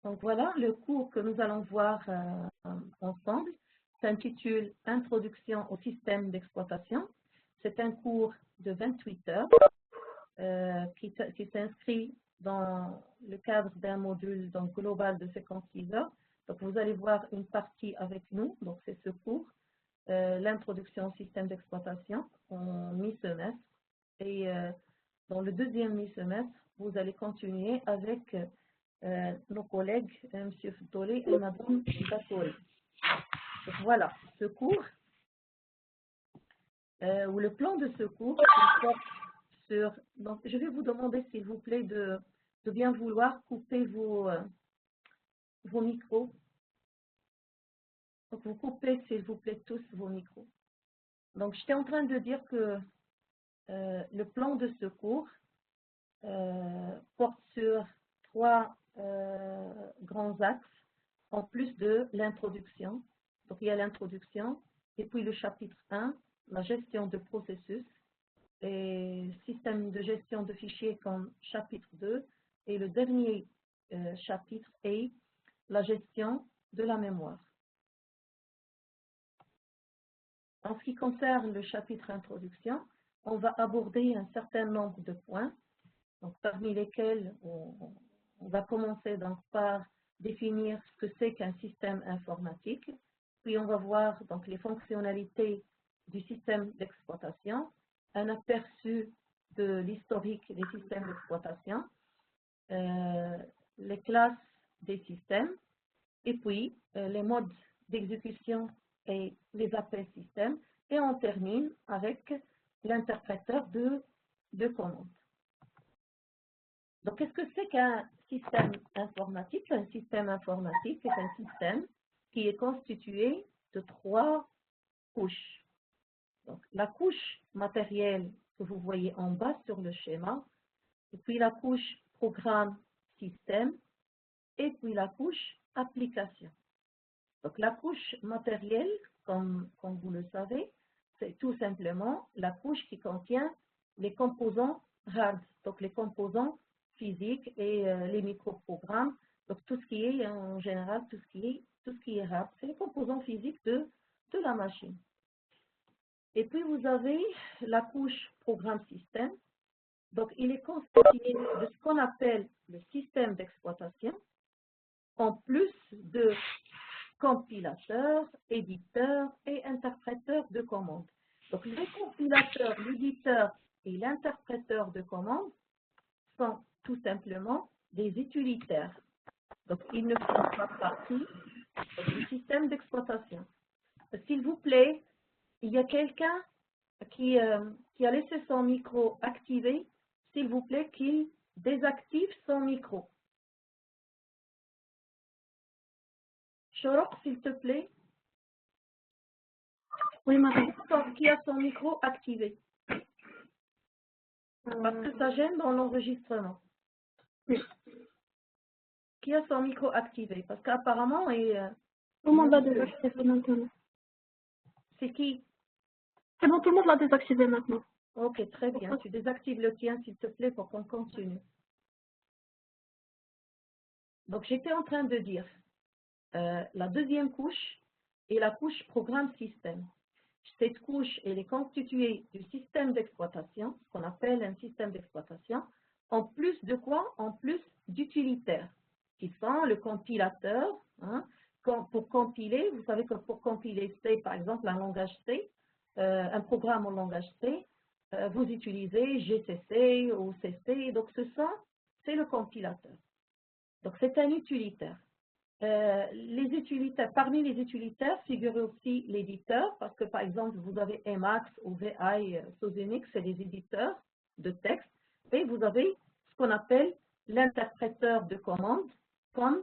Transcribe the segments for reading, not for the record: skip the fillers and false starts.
Donc voilà, le cours que nous allons voir ensemble s'intitule Introduction au système d'exploitation. C'est un cours de 28 heures qui s'inscrit dans le cadre d'un module donc, global de 56 heures. Donc vous allez voir une partie avec nous, donc c'est ce cours, l'introduction au système d'exploitation en mi-semestre. Et dans le deuxième mi-semestre, vous allez continuer avec nos collègues, M. Futoli et Mme Batori. Voilà, ce cours, ou le plan de ce cours, sur, donc je vais vous demander s'il vous plaît de bien vouloir couper vos micros. Donc vous coupez s'il vous plaît tous vos micros. Donc j'étais en train de dire que le plan de ce cours porte sur trois grands axes, en plus de l'introduction. Donc, il y a l'introduction, et puis le chapitre 1, la gestion de processus, et système de gestion de fichiers comme chapitre 2, et le dernier chapitre est la gestion de la mémoire. En ce qui concerne le chapitre introduction, on va aborder un certain nombre de points, donc, parmi lesquels on va commencer donc par définir ce que c'est qu'un système informatique, puis on va voir donc les fonctionnalités du système d'exploitation, un aperçu de l'historique des systèmes d'exploitation, les classes des systèmes, et puis les modes d'exécution et les appels système, et on termine avec l'interpréteur de commandes. Donc, qu'est-ce que c'est qu'un système informatique? Un système informatique est un système qui est constitué de trois couches. Donc, la couche matérielle que vous voyez en bas sur le schéma, et puis la couche programme système, et puis la couche application. Donc, la couche matérielle, comme vous le savez, c'est tout simplement la couche qui contient les composants hard, donc les composants physiques et les microprogrammes, donc tout ce qui est en général, tout ce qui est hard, c'est les composants physiques de la machine. Et puis vous avez la couche programme système, donc il est constitué de ce qu'on appelle le système d'exploitation, en plus de compilateur, éditeur et interpréteur de commandes. Donc, les compilateurs, l'éditeur et l'interpréteur de commandes sont tout simplement des utilitaires. Donc, ils ne font pas partie du système d'exploitation. S'il vous plaît, il y a quelqu'un qui a laissé son micro activé. S'il vous plaît, qu'il désactive son micro. Chorok, s'il te plaît. Oui, madame. Qui a son micro activé. Parce que ça gêne dans l'enregistrement. Oui. Qui a son micro activé? Parce qu'apparemment, tout le monde l'a désactivé maintenant. C'est qui? C'est bon, tout le monde l'a désactivé maintenant. Ok, très bien. Tu désactives le tien, s'il te plaît, pour qu'on continue. Donc, j'étais en train de dire, la deuxième couche est la couche programme système. Cette couche, elle est constituée du système d'exploitation, ce qu'on appelle un système d'exploitation, en plus de quoi? En plus d'utilitaires, qui sont le compilateur. Hein, pour compiler, vous savez que pour compiler C, par exemple, un langage C, un programme en langage C, vous utilisez GCC ou CC, donc c'est le compilateur. Donc c'est un utilitaire. Les utilitaires, parmi les utilitaires figure aussi l'éditeur, parce que par exemple vous avez Emacs ou VI sous Unix, c'est des éditeurs de texte, et vous avez ce qu'on appelle l'interpréteur de commandes, comme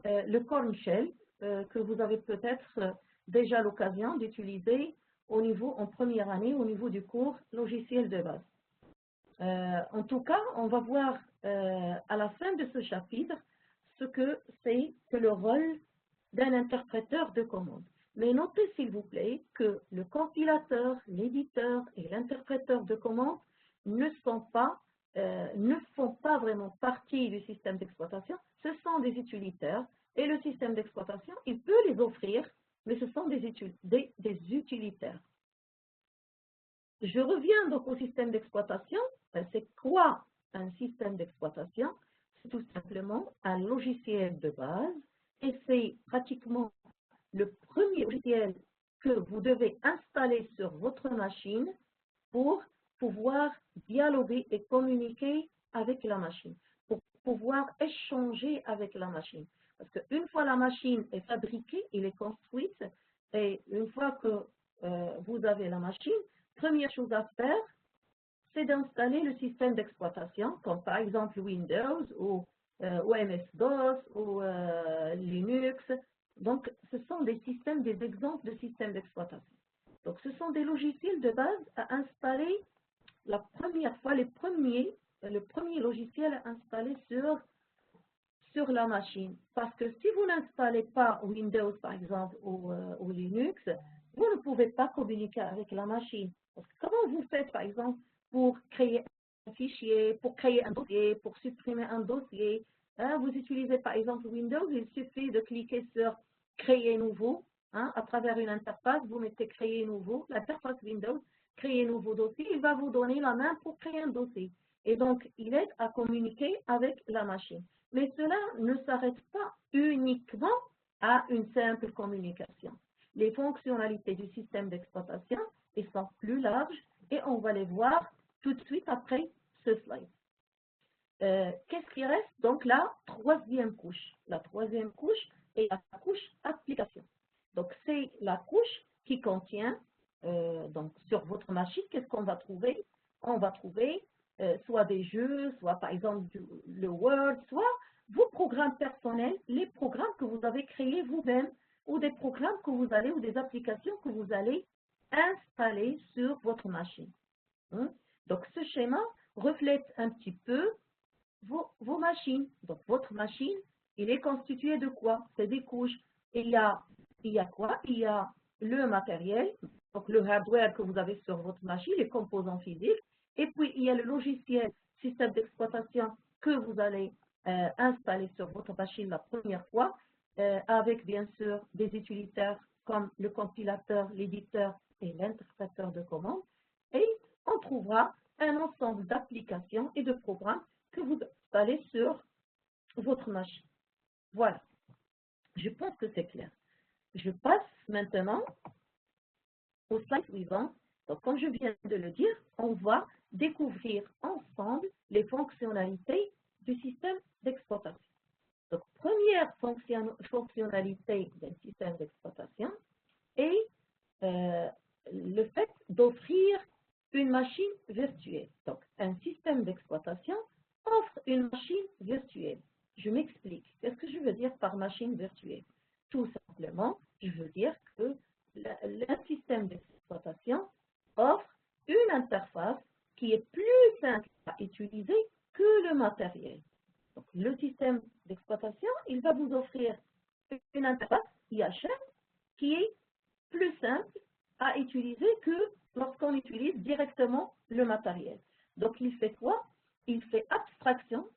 le Corn Shell, que vous avez peut-être déjà l'occasion d'utiliser en première année au niveau du cours logiciel de base. En tout cas, on va voir à la fin de ce chapitre ce que c'est que le rôle d'un interpréteur de commande. Mais notez s'il vous plaît que le compilateur, l'éditeur et l'interpréteur de commande ne font pas vraiment partie du système d'exploitation, ce sont des utilitaires et le système d'exploitation, il peut les offrir, mais ce sont des utilitaires. Je reviens donc au système d'exploitation. C'est quoi un système d'exploitation? C'est tout simplement un logiciel de base et c'est pratiquement le premier logiciel que vous devez installer sur votre machine pour pouvoir dialoguer et communiquer avec la machine, pour pouvoir échanger avec la machine. Parce qu'une fois la machine est fabriquée, elle est construite, et une fois que vous avez la machine, première chose à faire, c'est d'installer le système d'exploitation, comme par exemple Windows ou MS-DOS ou Linux. Donc, ce sont des systèmes, des exemples de systèmes d'exploitation. Donc, ce sont des logiciels de base à installer la première fois, le premier logiciel à installer sur la machine. Parce que si vous n'installez pas Windows, par exemple, ou Linux, vous ne pouvez pas communiquer avec la machine. Parce que comment vous faites, par exemple, pour créer un fichier, pour créer un dossier, pour supprimer un dossier? Hein, vous utilisez, par exemple, Windows, il suffit de cliquer sur « Créer nouveau ». Hein, à travers une interface, vous mettez « Créer nouveau », l'interface Windows, « Créer nouveau dossier », il va vous donner la main pour créer un dossier. Et donc, il aide à communiquer avec la machine. Mais cela ne s'arrête pas uniquement à une simple communication. Les fonctionnalités du système d'exploitation sont plus larges et on va les voir tout de suite après ce slide. Qu'est-ce qui reste? Donc la troisième couche. La troisième couche est la couche application. Donc c'est la couche qui contient, donc sur votre machine, qu'est-ce qu'on va trouver? On va trouver soit des jeux, soit par exemple le Word, soit vos programmes personnels, les programmes que vous avez créés vous-même, ou des programmes que vous allez, ou des applications que vous allez installer sur votre machine. Donc ce schéma reflète un petit peu vos machines. Donc votre machine, il est constitué de quoi? C'est des couches. Il y a quoi? Il y a le matériel, donc le hardware que vous avez sur votre machine, les composants physiques, et puis il y a le logiciel, système d'exploitation que vous allez installer sur votre machine la première fois, avec bien sûr des utilitaires comme le compilateur, l'éditeur et l'interpréteur de commandes. Et on trouvera un ensemble d'applications et de programmes que vous installez sur votre machine. Voilà. Je pense que c'est clair. Je passe maintenant au slide suivant. Donc, comme je viens de le dire, on va découvrir ensemble les fonctionnalités du système d'exploitation. Donc, première fonctionnalité d'un système d'exploitation est le fait d'offrir une machine virtuelle. Donc, un système d'exploitation offre une machine virtuelle. Je m'explique. Qu'est-ce que je veux dire par machine virtuelle? Tout simplement, je veux dire que le système d'exploitation offre une interface qui est plus simple à utiliser que le matériel. Donc, le système d'exploitation, il va vous offrir une interface IHM qui est plus simple à utiliser que lorsqu'on utilise directement le matériel. Donc, il fait quoi? Il fait abstraction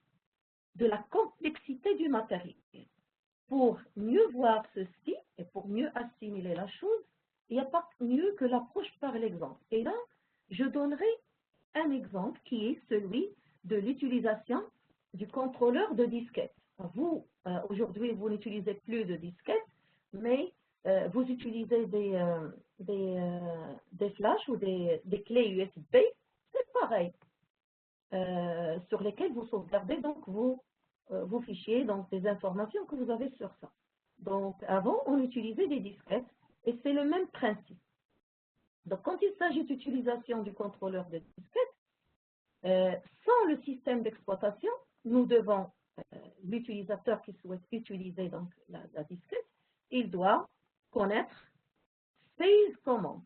de la complexité du matériel. Pour mieux voir ceci et pour mieux assimiler la chose, il n'y a pas mieux que l'approche par l'exemple. Et là, je donnerai un exemple qui est celui de l'utilisation du contrôleur de disquette. Vous, aujourd'hui, vous n'utilisez plus de disquette, mais vous utilisez des flashs ou des clés USB, c'est pareil, sur lesquelles vous sauvegardez donc vos fichiers, donc des informations que vous avez sur ça. Donc avant, on utilisait des disquettes et c'est le même principe. Donc quand il s'agit d'utilisation du contrôleur de disquette, sans le système d'exploitation, nous devons, l'utilisateur qui souhaite utiliser donc la disquette, il doit connaître 16 commandes.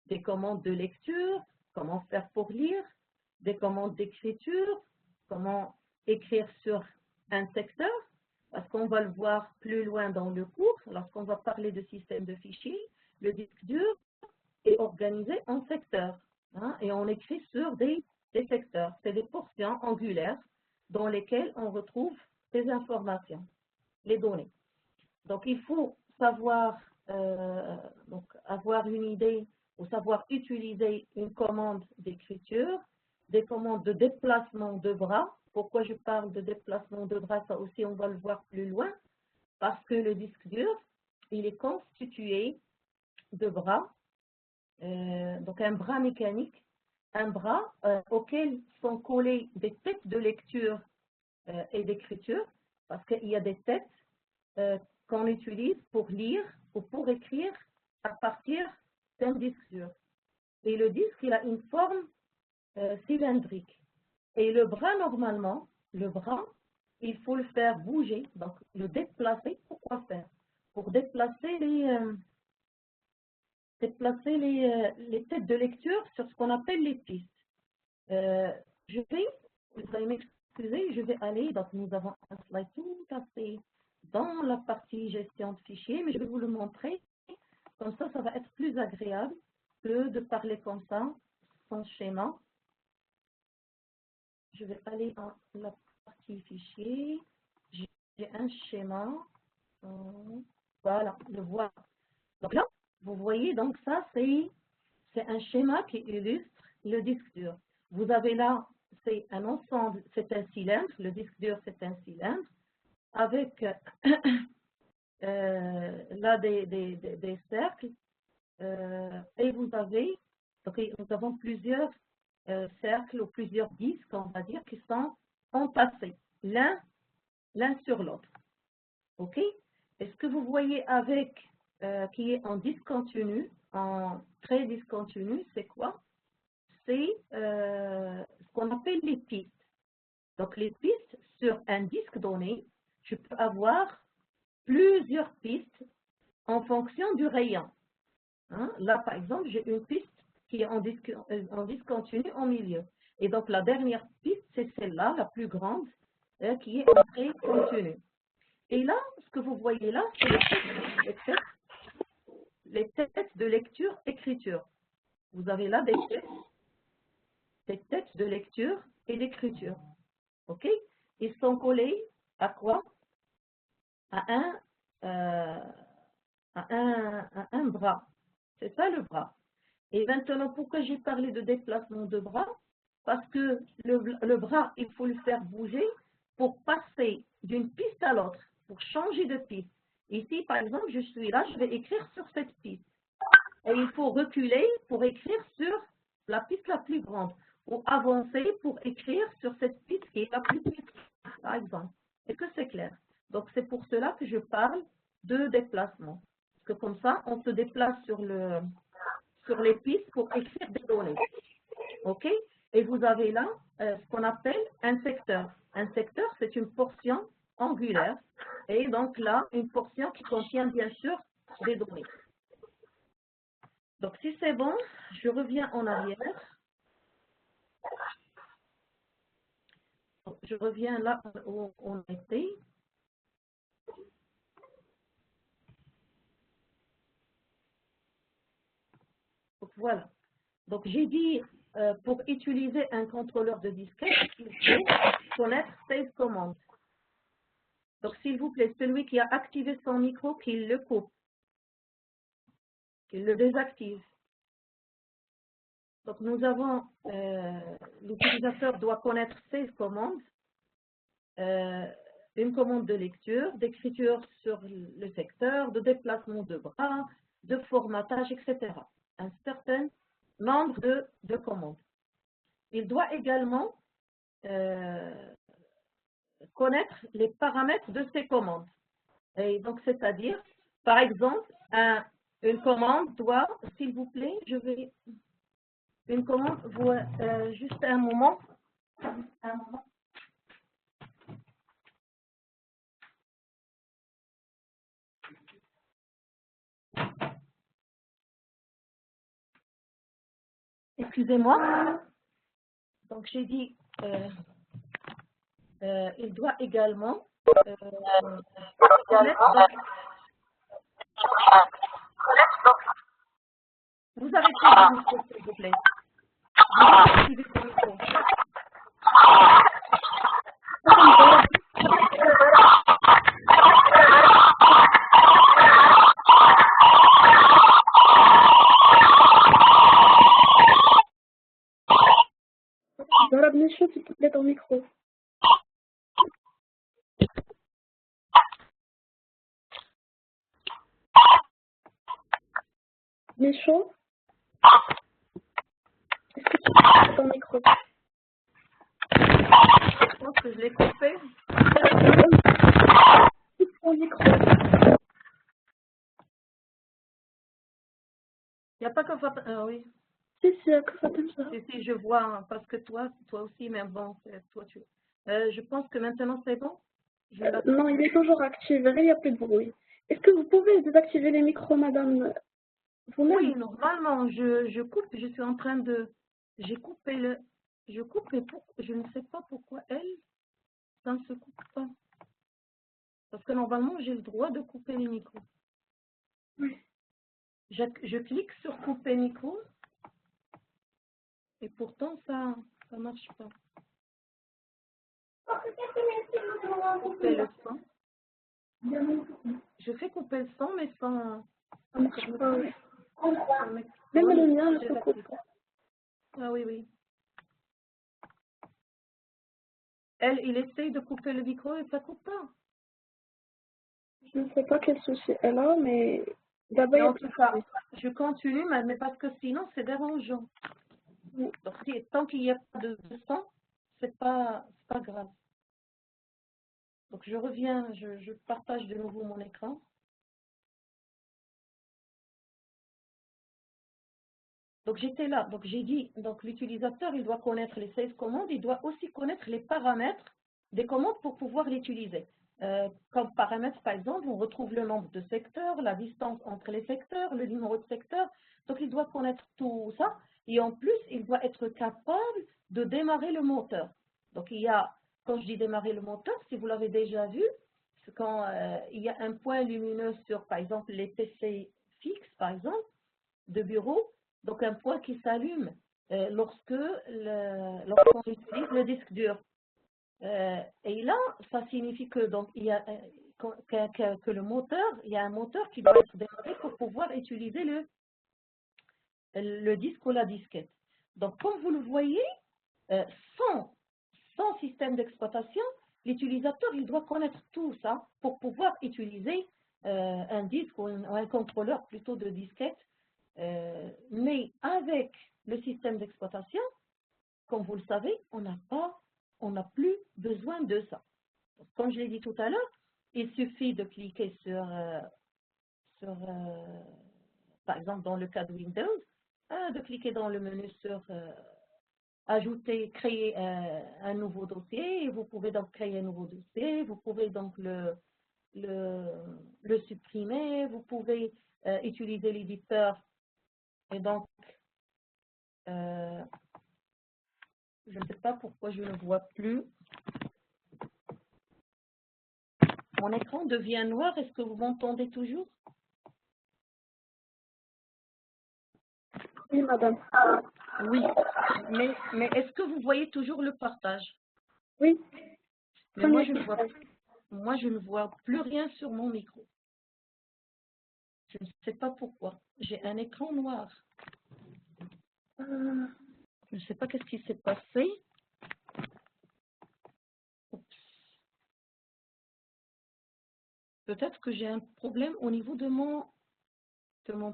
Des commandes de lecture, comment faire pour lire, des commandes d'écriture, comment écrire sur un secteur, parce qu'on va le voir plus loin dans le cours, lorsqu'on va parler de système de fichiers, le disque dur est organisé en secteurs, et on écrit sur des secteurs. C'est des portions angulaires dans lesquelles on retrouve ces informations, les données. Donc, il faut savoir donc, avoir une idée ou savoir utiliser une commande d'écriture, des commandes de déplacement de bras. Pourquoi je parle de déplacement de bras? Ça aussi, on va le voir plus loin. Parce que le disque dur, il est constitué de bras, donc un bras mécanique, un bras auquel sont collées des têtes de lecture et d'écriture, parce qu'il y a des têtes qu'on utilise pour lire ou pour écrire à partir d'un disque dur. Et le disque, il a une forme cylindrique. Et le bras, normalement, le bras, il faut le faire bouger, donc le déplacer. Pourquoi faire? Pour déplacer les têtes de lecture sur ce qu'on appelle les pistes. Vous allez m'excuser, je vais aller, donc nous avons un slide tout à fait dans la partie gestion de fichiers, mais je vais vous le montrer. Comme ça va être plus agréable que de parler comme ça, sans schéma. Je vais aller dans la partie fichier. J'ai un schéma. Voilà, le voilà. Donc là, vous voyez, donc ça, c'est un schéma qui illustre le disque dur. Vous avez là, c'est un ensemble, c'est un cylindre. Le disque dur, c'est un cylindre. Avec là des cercles. Et vous avez, donc nous avons plusieurs cercles ou plusieurs disques, on va dire, qui sont entassés, l'un sur l'autre. OK? Et ce que vous voyez avec, qui est en discontinu, en très discontinu, c'est quoi? C'est ce qu'on appelle les pistes. Donc, les pistes sur un disque donné, je peux avoir plusieurs pistes en fonction du rayon. Hein? Là, par exemple, j'ai une piste qui est en discontinu au milieu. Et donc, la dernière piste, c'est celle-là, la plus grande, qui est en très continu. Et là, ce que vous voyez là, c'est les têtes de lecture-écriture. Vous avez là des têtes de lecture et d'écriture. OK? Ils sont collés à quoi? À un bras. C'est ça le bras. Et maintenant, pourquoi j'ai parlé de déplacement de bras? Parce que le bras, il faut le faire bouger pour passer d'une piste à l'autre, pour changer de piste. Ici, par exemple, je suis là, je vais écrire sur cette piste. Et il faut reculer pour écrire sur la piste la plus grande, ou avancer pour écrire sur cette piste qui est la plus petite, par exemple. Est-ce que c'est clair? Donc, c'est pour cela que je parle de déplacement. Parce que comme ça, on se déplace sur les pistes pour écrire des données. OK? Et vous avez là ce qu'on appelle un secteur. Un secteur, c'est une portion angulaire. Et donc là, une portion qui contient bien sûr des données. Donc si c'est bon, je reviens en arrière. Je reviens là où on était. Donc, voilà. Donc j'ai dit, pour utiliser un contrôleur de disquette, il faut connaître 16 commandes. Donc s'il vous plaît, celui qui a activé son micro, qu'il le coupe, qu'il le désactive. Donc nous avons, l'utilisateur doit connaître 16 commandes. Une commande de lecture, d'écriture sur le secteur, de déplacement de bras, de formatage, etc. Un certain nombre de commandes. Il doit également connaître les paramètres de ces commandes. Et donc, c'est-à-dire, par exemple, une commande doit, s'il vous plaît, une commande, juste un moment. Excusez-moi. Donc, j'ai dit, il doit également vous avez pris le micro, s'il vous plaît. Vous activez le micro. Michaud, est-ce que tu coupes ton micro? Je pense que je l'ai coupé. Coupe ton micro. Il n'y a pas que Fatima. Oui. Si, que ça t'aime ça. Si, je vois, hein, parce que toi aussi, mais bon, toi, tu. Je pense que maintenant, c'est bon. Non, il est toujours activé, il n'y a plus de bruit. Est-ce que vous pouvez désactiver les micros, madame, vous-même? Oui, normalement, je coupe, je suis en train de. J'ai coupé le. Je coupe, mais je ne sais pas pourquoi elle, ça ne se coupe pas. Parce que normalement, j'ai le droit de couper les micros. Oui. Je clique sur couper micro, et pourtant, ça ne marche pas. Couper le son. Je fais couper le son, mais sans. Ça marche pas, oui. sans Même le mien ne se coupe pas. Ah oui, oui. Elle, il essaye de couper le micro et ça coupe pas. Je ne sais pas quel souci elle a, mais d'abord, En tout cas, je continue, mais parce que sinon, c'est dérangeant. Oui. Donc, tant qu'il n'y a pas de son, c'est pas grave. Donc, je reviens, je partage de nouveau mon écran. Donc, j'étais là. Donc, j'ai dit, donc l'utilisateur, il doit connaître les 16 commandes, il doit aussi connaître les paramètres des commandes pour pouvoir l'utiliser. Comme paramètres, par exemple, on retrouve le nombre de secteurs, la distance entre les secteurs, le numéro de secteur. Donc, il doit connaître tout ça. Et en plus, il doit être capable de démarrer le moteur. Donc, il y a, quand je dis démarrer le moteur, si vous l'avez déjà vu, c'est quand il y a un point lumineux sur, par exemple, les PC fixes, par exemple, de bureau, donc un point qui s'allume lorsqu'on utilise le disque dur. Et là, ça signifie que donc il y a que le moteur, il y a un moteur qui doit être démarré pour pouvoir utiliser le disque ou la disquette. Donc, comme vous le voyez, sans système d'exploitation, l'utilisateur il doit connaître tout ça pour pouvoir utiliser un disque ou un contrôleur plutôt de disquette. Mais avec le système d'exploitation, comme vous le savez, on n'a plus besoin de ça. Comme je l'ai dit tout à l'heure, il suffit de cliquer par exemple, dans le cas de Windows, de cliquer dans le menu sur ajouter, créer un nouveau dossier, et vous pouvez donc créer un nouveau dossier, vous pouvez donc le supprimer, vous pouvez utiliser l'éditeur, et donc je ne sais pas pourquoi je ne vois plus. Mon écran devient noir. Est-ce que vous m'entendez toujours? Oui, madame. Oui. Mais est-ce que vous voyez toujours le partage? Oui. Mais moi, je ne vois plus rien sur mon micro. Je ne sais pas pourquoi. J'ai un écran noir. Je ne sais pas qu'est-ce qui s'est passé. Peut-être que j'ai un problème au niveau de mon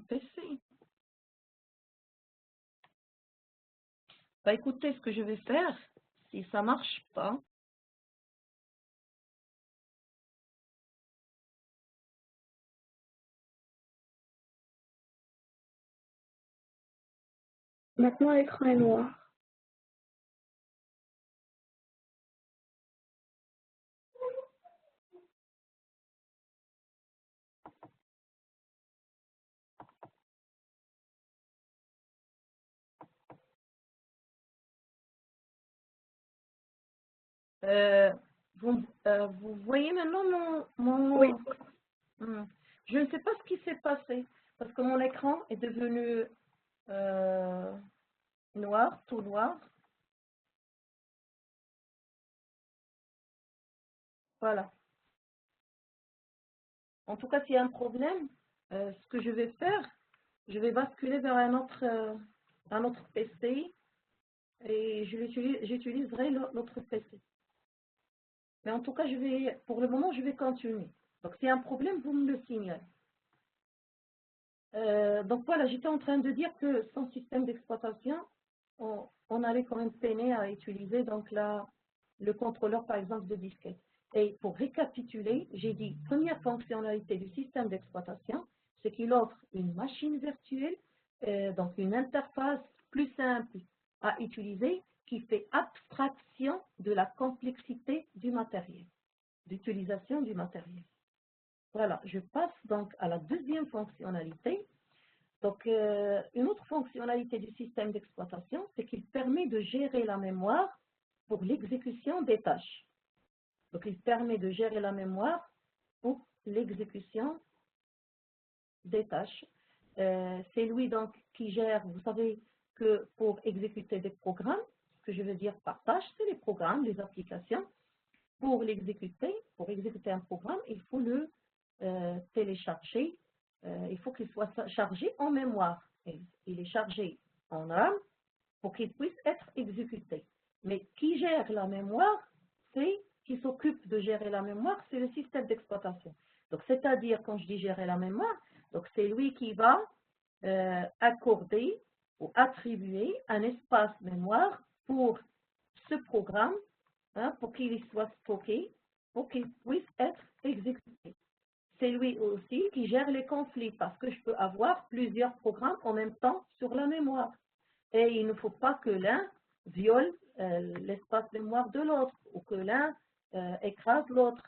PC. Bah, écoutez, ce que je vais faire, si ça ne marche pas, Maintenant, l'écran est noir. vous voyez maintenant mon... Oui. Je ne sais pas ce qui s'est passé, parce que mon écran est devenu noir, tout noir. Voilà. En tout cas, s'il y a un problème, ce que je vais faire, je vais basculer vers un autre PC et j'utiliserai l'autre PC. Mais en tout cas, pour le moment, je vais continuer. Donc, s'il y a un problème, vous me le signalez. Donc voilà, j'étais en train de dire que sans système d'exploitation, on allait quand même peiner à utiliser donc le contrôleur par exemple de disquette. Et pour récapituler, j'ai dit première fonctionnalité du système d'exploitation, c'est qu'il offre une machine virtuelle, donc une interface plus simple à utiliser qui fait abstraction de la complexité du matériel, d'utilisation du matériel. Voilà, je passe donc à la deuxième fonctionnalité. Donc, une autre fonctionnalité du système d'exploitation, c'est qu'il permet de gérer la mémoire pour l'exécution des tâches. Donc, il permet de gérer la mémoire pour l'exécution des tâches. C'est lui donc qui gère, vous savez que pour exécuter des programmes, ce que je veux dire par tâche, c'est les programmes, les applications. Pour exécuter un programme, il faut le télécharger, il faut qu'il soit chargé en mémoire. Il est chargé en RAM pour qu'il puisse être exécuté. Mais qui gère la mémoire, qui s'occupe de gérer la mémoire, c'est le système d'exploitation. Donc, c'est-à-dire, quand je dis gérer la mémoire, donc c'est lui qui va accorder ou attribuer un espace mémoire pour ce programme, pour qu'il soit stocké, pour qu'il puisse être exécuté. C'est lui aussi qui gère les conflits parce que je peux avoir plusieurs programmes en même temps sur la mémoire. Et il ne faut pas que l'un viole l'espace mémoire de l'autre ou que l'un écrase l'autre.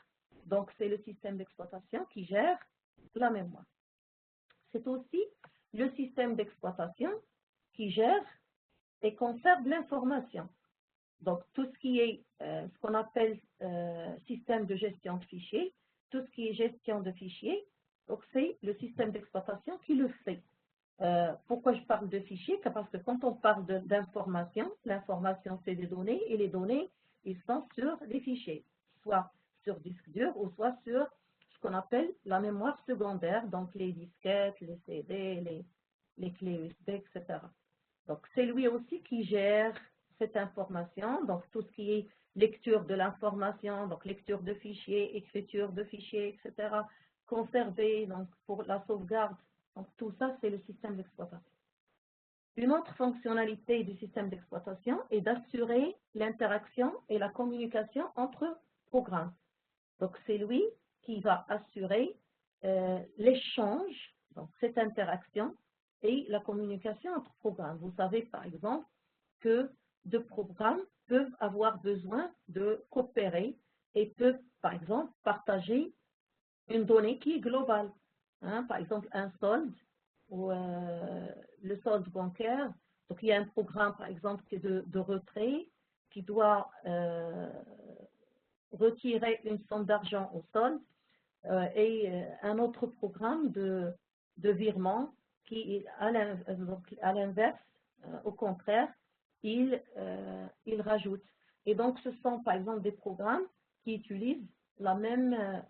Donc, c'est le système d'exploitation qui gère la mémoire. C'est aussi le système d'exploitation qui gère et conserve l'information. Donc, tout ce qui est ce qu'on appelle système de gestion de fichiers, tout ce qui est gestion de fichiers, donc c'est le système d'exploitation qui le fait. Pourquoi je parle de fichiers? Parce que quand on parle d'information, l'information c'est des données et les données, ils sont sur des fichiers, soit sur disque dur ou soit sur ce qu'on appelle la mémoire secondaire, donc les disquettes, les CD, les clés USB, etc. Donc, c'est lui aussi qui gère cette information, donc tout ce qui est lecture de l'information, donc lecture de fichiers, écriture de fichiers, etc., conserver donc pour la sauvegarde. Donc, tout ça, c'est le système d'exploitation. Une autre fonctionnalité du système d'exploitation est d'assurer l'interaction et la communication entre programmes. Donc, c'est lui qui va assurer l'échange, donc cette interaction, et la communication entre programmes. Vous savez, par exemple, que deux programmes peuvent avoir besoin de coopérer et peuvent, par exemple, partager une donnée qui est globale. Par exemple, un solde ou le solde bancaire. Donc, il y a un programme, par exemple, qui est de retrait qui doit retirer une somme d'argent au solde et un autre programme de virement qui, à l'inverse, au contraire, il rajoute. Et donc, ce sont par exemple des programmes qui utilisent la même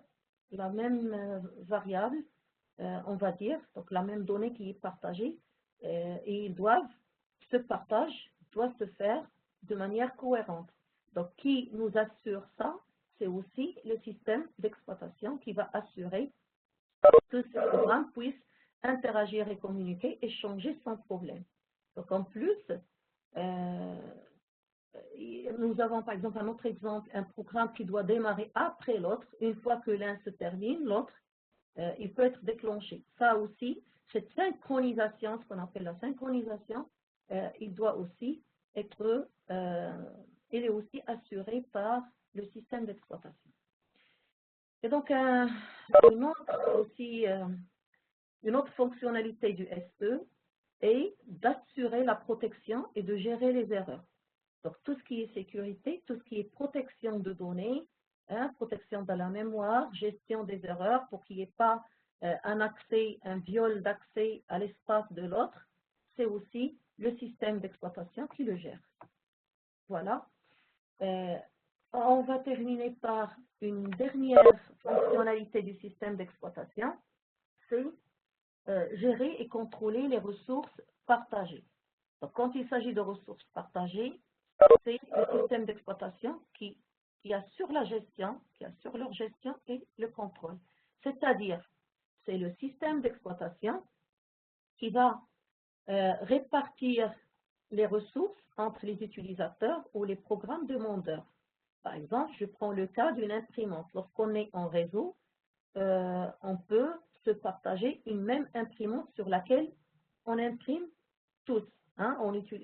variable, on va dire, donc la même donnée qui est partagée, et ce partage doit se faire de manière cohérente. Donc, qui nous assure ça? C'est aussi le système d'exploitation qui va assurer que ces programmes puissent interagir et communiquer, échanger sans problème. Donc, en plus, nous avons par exemple un autre exemple, un programme qui doit démarrer après l'autre. Une fois que l'un se termine, l'autre, il peut être déclenché. Ça aussi, cette synchronisation, ce qu'on appelle la synchronisation, il doit aussi être, il est aussi assuré par le système d'exploitation. Et donc, une autre fonctionnalité du SE est d'assurer la protection et de gérer les erreurs. Donc, tout ce qui est sécurité, tout ce qui est protection de données, protection de la mémoire, gestion des erreurs pour qu'il n'y ait pas un viol d'accès à l'espace de l'autre, c'est aussi le système d'exploitation qui le gère. Voilà. On va terminer par une dernière fonctionnalité du système d'exploitation, c'est gérer et contrôler les ressources partagées. Donc, quand il s'agit de ressources partagées, c'est le système d'exploitation qui assure la gestion, qui assure leur gestion et le contrôle. C'est-à-dire, c'est le système d'exploitation qui va répartir les ressources entre les utilisateurs ou les programmes demandeurs. Par exemple, je prends le cas d'une imprimante. Lorsqu'on est en réseau, on peut se partager une même imprimante sur laquelle on imprime tous, hein,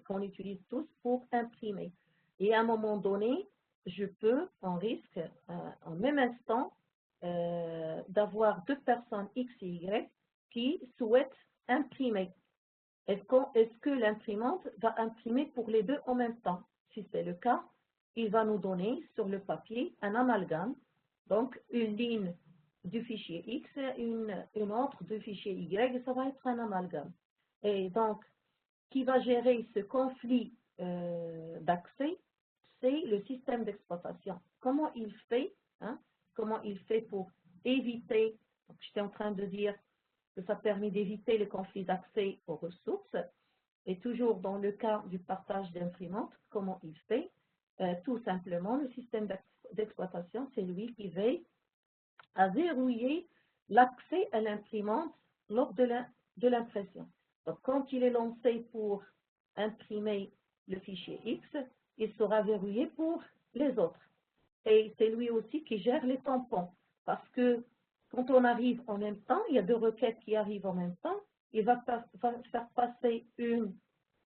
qu'on utilise tous pour imprimer. Et à un moment donné, on risque en même instant d'avoir deux personnes X et Y qui souhaitent imprimer. Est-ce que l'imprimante va imprimer pour les deux en même temps? Si c'est le cas, il va nous donner sur le papier un amalgame, donc une ligne du fichier X, une autre du fichier Y, et ça va être un amalgame. Et donc, qui va gérer ce conflit d'accès, c'est le système d'exploitation. Comment il fait, hein, comment il fait pour éviter, j'étais en train de dire que ça permet d'éviter le conflit d'accès aux ressources, et toujours dans le cas du partage d'imprimantes, comment il fait? Tout simplement, le système d'exploitation, c'est lui qui veille à verrouiller l'accès à l'imprimante lors de l'impression. Donc, quand il est lancé pour imprimer le fichier X, il sera verrouillé pour les autres. Et c'est lui aussi qui gère les tampons. Parce que quand on arrive en même temps, il y a deux requêtes qui arrivent en même temps, il va faire passer une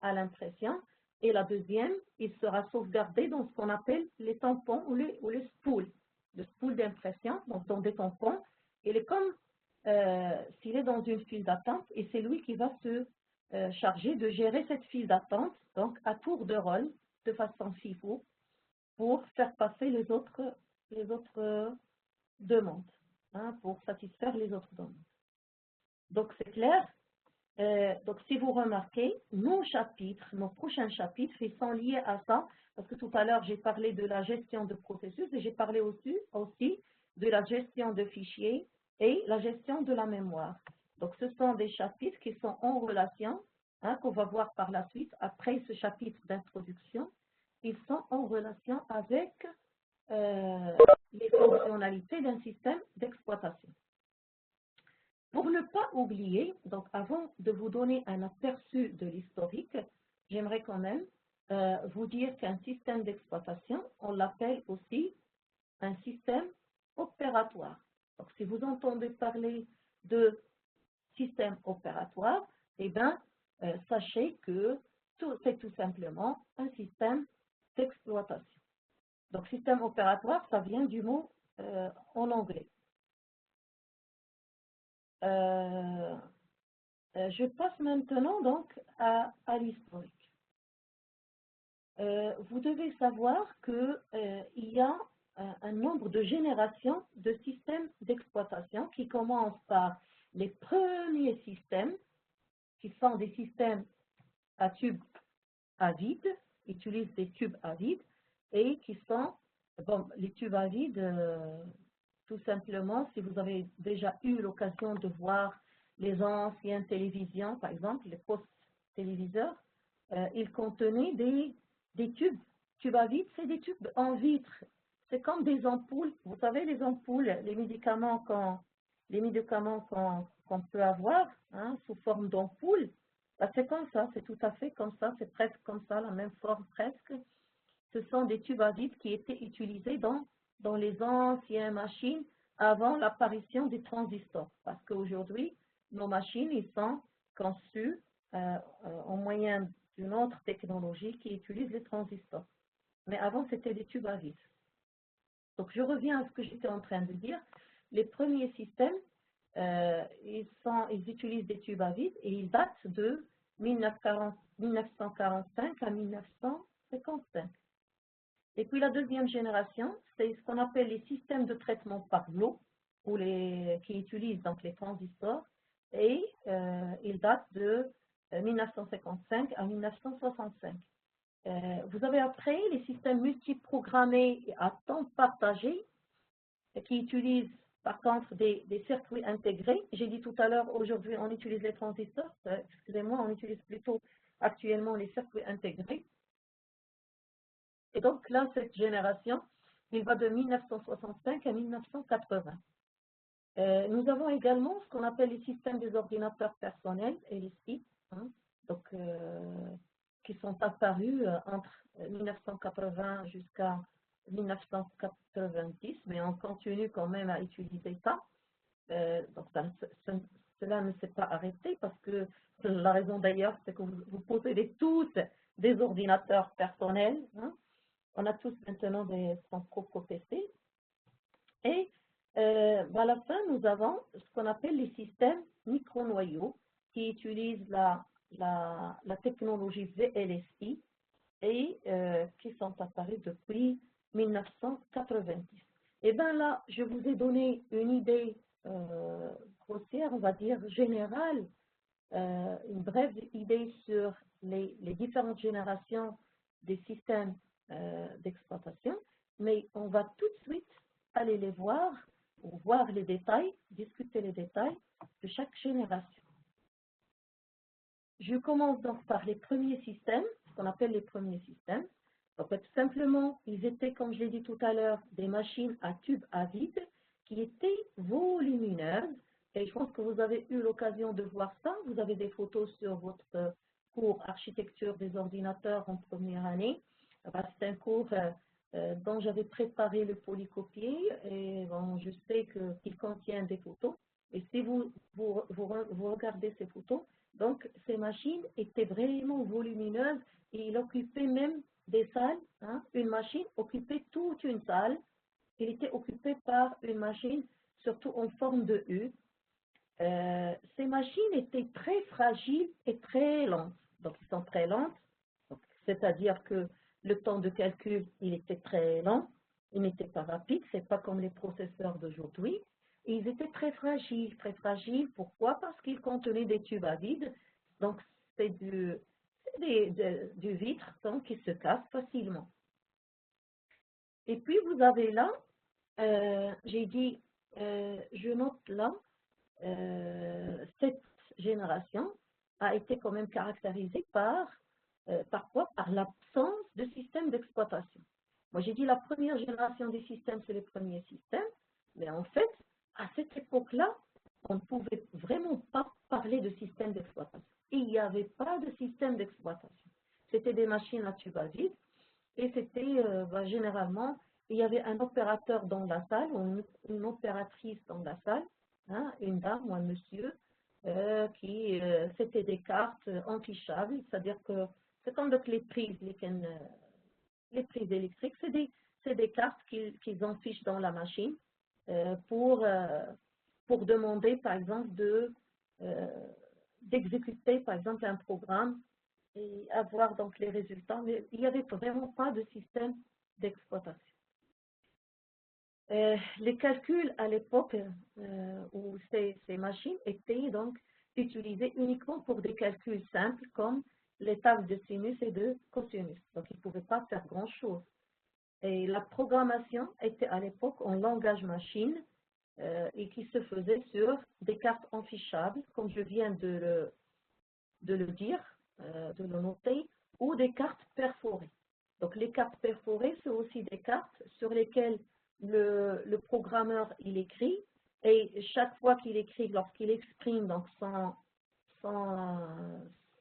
à l'impression et la deuxième, il sera sauvegardé dans ce qu'on appelle les tampons ou les spools. Le spool d'impression, donc dans des tampons, il est comme s'il est dans une file d'attente et c'est lui qui va se charger de gérer cette file d'attente, donc à tour de rôle, de façon FIFO, pour faire passer les autres demandes, hein, pour satisfaire les autres demandes. Donc c'est clair. Donc si vous remarquez, nos prochains chapitres, ils sont liés à ça, parce que tout à l'heure j'ai parlé de la gestion de processus et j'ai parlé aussi de la gestion de fichiers et la gestion de la mémoire. Donc ce sont des chapitres qui sont en relation, hein, qu'on va voir par la suite, après ce chapitre d'introduction, ils sont en relation avec les fonctionnalités d'un système d'exploitation. Pour ne pas oublier, donc avant de vous donner un aperçu de l'historique, j'aimerais quand même vous dire qu'un système d'exploitation, on l'appelle aussi un système opératoire. Donc si vous entendez parler de système opératoire, eh bien, sachez que c'est tout simplement un système d'exploitation. Donc système opératoire, ça vient du mot en anglais. Je passe maintenant donc à l'historique. Vous devez savoir qu'il y a un nombre de générations de systèmes d'exploitation qui commencent par les premiers systèmes, qui sont des systèmes à tubes à vide, utilisent des tubes à vide, et qui sont, bon, les tubes à vide, tout simplement, si vous avez déjà eu l'occasion de voir les anciennes télévisions, par exemple, les postes téléviseurs, ils contenaient des tubes à vide, c'est des tubes en vitre. C'est comme des ampoules, vous savez, les ampoules, les médicaments qu'on peut avoir, hein, sous forme d'ampoule, bah, c'est comme ça, c'est tout à fait comme ça, c'est presque comme ça, la même forme presque. Ce sont des tubes à vide qui étaient utilisés dans les anciennes machines avant l'apparition des transistors. Parce qu'aujourd'hui, nos machines, ils sont conçues au moyen d'une autre technologie qui utilise les transistors. Mais avant, c'était des tubes à vide. Donc, je reviens à ce que j'étais en train de dire. Les premiers systèmes, ils utilisent des tubes à vide et ils datent de 1945 à 1955. Et puis la deuxième génération, c'est ce qu'on appelle les systèmes de traitement par l'eau, qui utilisent donc les transistors, et ils datent de 1955 à 1965. Vous avez après les systèmes multiprogrammés à temps partagé, qui utilisent par contre des circuits intégrés. J'ai dit tout à l'heure, aujourd'hui on utilise les transistors, excusez-moi, on utilise plutôt actuellement les circuits intégrés. Et donc là, cette génération, il va de 1965 à 1980. Nous avons également ce qu'on appelle les systèmes des ordinateurs personnels, LSI, hein, donc, qui sont apparus entre 1980 jusqu'à 1990, mais on continue quand même à utiliser ça. Donc cela ne s'est pas arrêté parce que la raison d'ailleurs, c'est que vous possédez tous des ordinateurs personnels. Hein. On a tous maintenant son propre PC. Et à la fin, nous avons ce qu'on appelle les systèmes micro-noyaux qui utilisent la technologie VLSI et qui sont apparus depuis 1990. Et bien là, je vous ai donné une idée grossière, on va dire générale, une brève idée sur les différentes générations des systèmes d'exploitation, mais on va tout de suite aller les voir, ou voir les détails, discuter les détails de chaque génération. Je commence donc par les premiers systèmes, ce qu'on appelle les premiers systèmes. En fait, simplement, ils étaient, comme je l'ai dit tout à l'heure, des machines à tube à vide qui étaient volumineuses. Et je pense que vous avez eu l'occasion de voir ça. Vous avez des photos sur votre cours architecture des ordinateurs en première année. C'est un cours dont j'avais préparé le polycopier et bon, je sais qu'il contient des photos. Et si vous regardez ces photos, donc ces machines étaient vraiment volumineuses et il occupait même des salles. Hein. Une machine occupait toute une salle. Il était occupé par une machine, surtout en forme de U. Ces machines étaient très fragiles et très lentes. Donc, ils sont très lentes, c'est-à-dire que le temps de calcul, il était très lent, il n'était pas rapide, c'est pas comme les processeurs d'aujourd'hui. Et ils étaient très fragiles, très fragiles. Pourquoi? Parce qu'ils contenaient des tubes à vide. Donc, c'est du vitre donc, qui se casse facilement. Et puis, vous avez là, j'ai dit, je note là, cette génération a été quand même caractérisée par quoi? Par l'absence de système d'exploitation. Moi, j'ai dit la première génération des systèmes, c'est les premiers systèmes, mais en fait, à cette époque-là, on ne pouvait vraiment pas parler de système d'exploitation. Il n'y avait pas de système d'exploitation. C'était des machines à tube à vide, et c'était généralement, il y avait un opérateur dans la salle, ou une opératrice dans la salle, hein, une dame ou un monsieur, qui c'était des cartes enfichables, c'est-à-dire que c'est comme donc les prises électriques, c'est des cartes qu'ils enfichent dans la machine pour demander, par exemple, d'exécuter, par exemple, un programme et avoir donc les résultats. Mais il n'y avait vraiment pas de système d'exploitation. Les calculs à l'époque où ces machines étaient donc utilisées uniquement pour des calculs simples comme les tables de sinus et de cosinus. Donc, ils ne pouvaient pas faire grand-chose. Et la programmation était à l'époque en langage machine et qui se faisait sur des cartes enfichables, comme je viens de le dire, de le noter, ou des cartes perforées. Donc, les cartes perforées, c'est aussi des cartes sur lesquelles le programmeur, il écrit, et chaque fois qu'il écrit, lorsqu'il exprime donc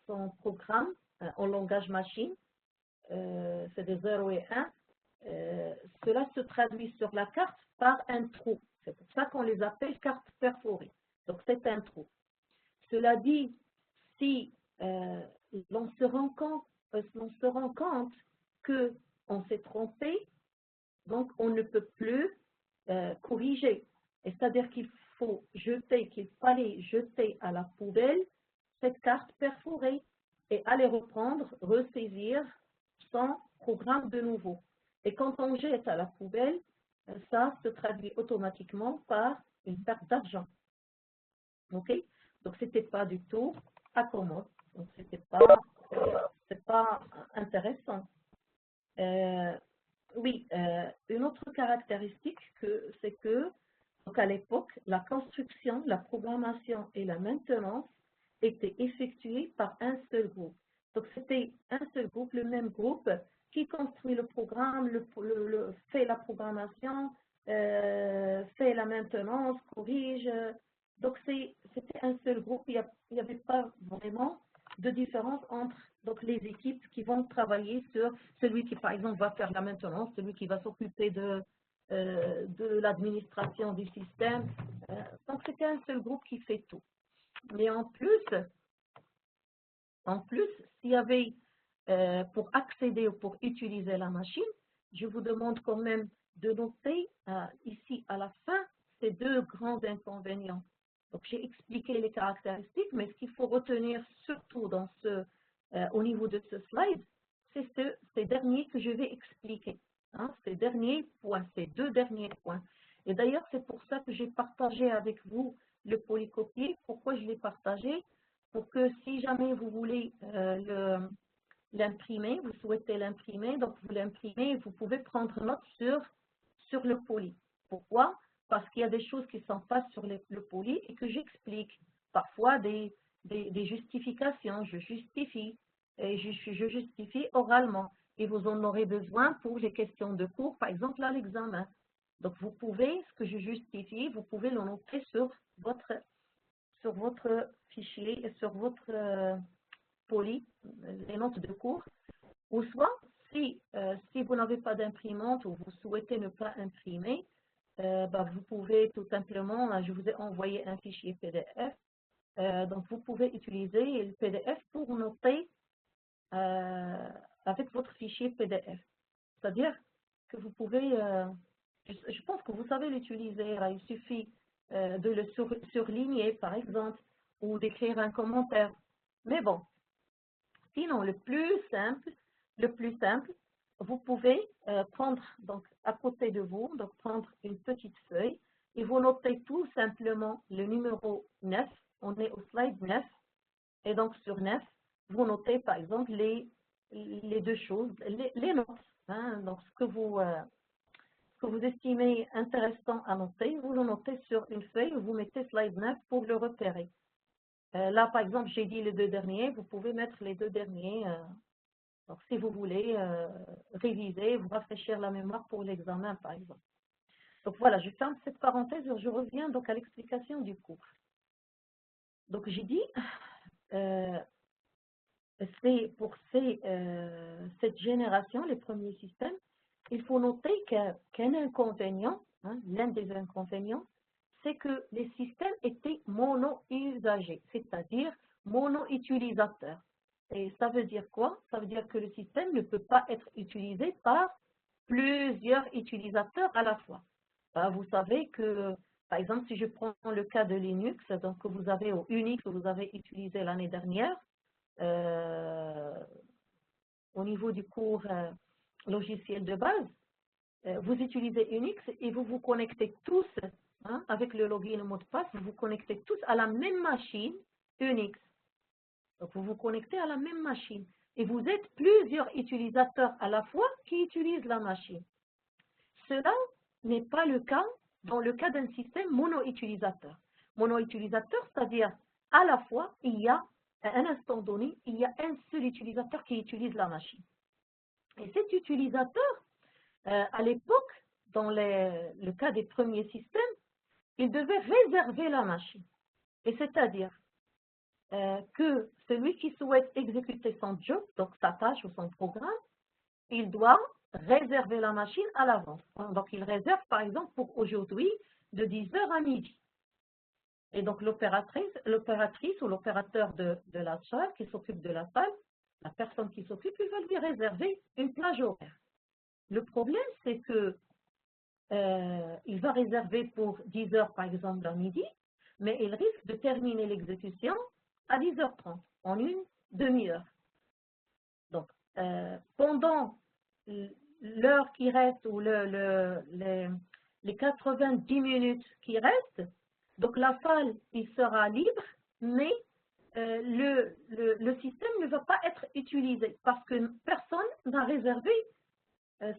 son programme en langage machine, c'est des 0 et 1, cela se traduit sur la carte par un trou. C'est pour ça qu'on les appelle cartes perforées. Donc, c'est un trou. Cela dit, si l'on se rend compte qu'on s'est trompé, donc on ne peut plus corriger. C'est-à-dire qu'il fallait jeter à la poubelle cette carte perforée et aller reprendre, ressaisir son programme de nouveau. Et quand on jette à la poubelle, ça se traduit automatiquement par une perte d'argent. OK? Donc, ce n'était pas du tout accommode. Donc, c'est pas intéressant. Oui, une autre caractéristique, c'est que donc à l'époque, la construction, la programmation et la maintenance étaient effectuées par un seul groupe. Donc, c'était un seul groupe, le même groupe, qui construit le programme, fait la programmation, fait la maintenance, corrige. Donc, c'était un seul groupe. Il n'y avait pas vraiment de différence entre donc, les équipes qui vont travailler sur celui qui, par exemple, va faire la maintenance, celui qui va s'occuper de l'administration du système. Donc, c'était un seul groupe qui fait tout. Mais en plus, s'il y avait, pour accéder ou pour utiliser la machine, je vous demande quand même de noter ici à la fin ces deux grands inconvénients. Donc, j'ai expliqué les caractéristiques, mais ce qu'il faut retenir surtout au niveau de ce slide, c'est ces derniers que je vais expliquer. Hein, ces derniers points, ces deux derniers points. Et d'ailleurs, c'est pour ça que j'ai partagé avec vous le polycopier. Pourquoi je l'ai partagé? Pour que si jamais vous voulez l'imprimer, vous souhaitez l'imprimer, donc vous l'imprimez et vous pouvez prendre note sur le poly. Pourquoi? Parce qu'il y a des choses qui sont pas sur le poly et que j'explique. Parfois des justifications, je justifie, et je justifie oralement. Et vous en aurez besoin pour les questions de cours, par exemple à l'examen. Donc vous pouvez, ce que je justifie, vous pouvez le noter sur votre fichier et sur votre poly, les notes de cours, ou soit si vous n'avez pas d'imprimante ou vous souhaitez ne pas imprimer, vous pouvez tout simplement, je vous ai envoyé un fichier PDF, donc vous pouvez utiliser le PDF pour noter avec votre fichier PDF. C'est-à-dire que vous pouvez, je pense que vous savez l'utiliser, il suffit de le surligner par exemple, ou d'écrire un commentaire. Mais bon, sinon, le plus simple, vous pouvez prendre donc à côté de vous, donc prendre une petite feuille et vous notez tout simplement le numéro 9. On est au slide 9 et donc sur 9, vous notez par exemple les deux choses, les notes. Hein, donc ce que vous estimez intéressant à noter, vous le notez sur une feuille, vous mettez slide 9 pour le repérer. Là, par exemple, j'ai dit les deux derniers, vous pouvez mettre les deux derniers. Donc, si vous voulez réviser, vous rafraîchir la mémoire pour l'examen, par exemple. Donc, voilà, je ferme cette parenthèse et je reviens donc à l'explication du cours. Donc, j'ai dit, c'est pour cette génération, les premiers systèmes, il faut noter qu'un inconvénient, hein, l'un des inconvénients, c'est que les systèmes étaient mono-usagers, c'est-à-dire mono-utilisateurs. Et ça veut dire quoi? Ça veut dire que le système ne peut pas être utilisé par plusieurs utilisateurs à la fois. Vous savez que, par exemple, si je prends le cas de Linux, donc que vous avez au Unix, que vous avez utilisé l'année dernière, au niveau du cours logiciel de base, vous utilisez Unix et vous vous connectez tous, hein, avec le login et le mot de passe, vous vous connectez tous à la même machine Unix. Donc, vous vous connectez à la même machine. Et vous êtes plusieurs utilisateurs à la fois qui utilisent la machine. Cela n'est pas le cas dans le cas d'un système mono-utilisateur. Mono-utilisateur, c'est-à-dire à la fois, il y a, à un instant donné, il y a un seul utilisateur qui utilise la machine. Et cet utilisateur, à l'époque, dans le cas des premiers systèmes, il devait réserver la machine. Et c'est-à-dire que celui qui souhaite exécuter son job, donc sa tâche ou son programme, il doit réserver la machine à l'avance. Donc, il réserve, par exemple, pour aujourd'hui, de 10h à midi. Et donc, l'opératrice ou l'opérateur de la salle qui s'occupe de la salle, la personne qui s'occupe, il va lui réserver une plage horaire. Le problème, c'est que il va réserver pour 10h, par exemple, à midi, mais il risque de terminer l'exécution à 10h30, en une demi-heure. Donc, pendant l'heure qui reste ou les 90 minutes qui restent, donc la salle, il sera libre, mais le système ne va pas être utilisé parce que personne n'a réservé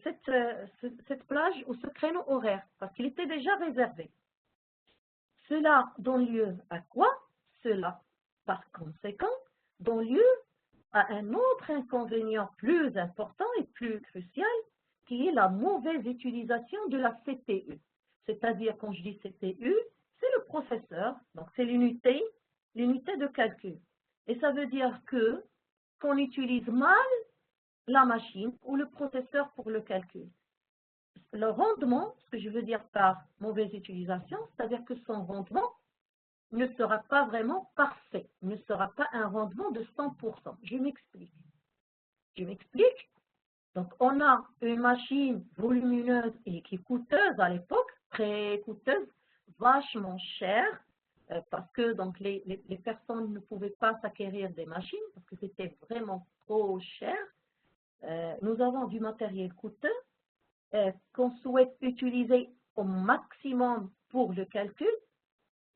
cette plage ou ce créneau horaire, parce qu'il était déjà réservé. Cela donne lieu à quoi? Cela, par conséquent, donne lieu à un autre inconvénient plus important et plus crucial, qui est la mauvaise utilisation de la CPU. c'est-à-dire quand je dis CPU, c'est le processeur, donc c'est l'unité de calcul. Et ça veut dire que qu'on utilise mal la machine ou le processeur pour le calcul. Le rendement, ce que je veux dire par mauvaise utilisation, c'est-à-dire que son rendement ne sera pas vraiment parfait, ne sera pas un rendement de 100%. Je m'explique. Donc, on a une machine volumineuse et qui est coûteuse à l'époque, très coûteuse, vachement chère, parce que donc, les personnes ne pouvaient pas s'acquérir des machines, parce que c'était vraiment trop cher. Nous avons du matériel coûteux qu'on souhaite utiliser au maximum pour le calcul,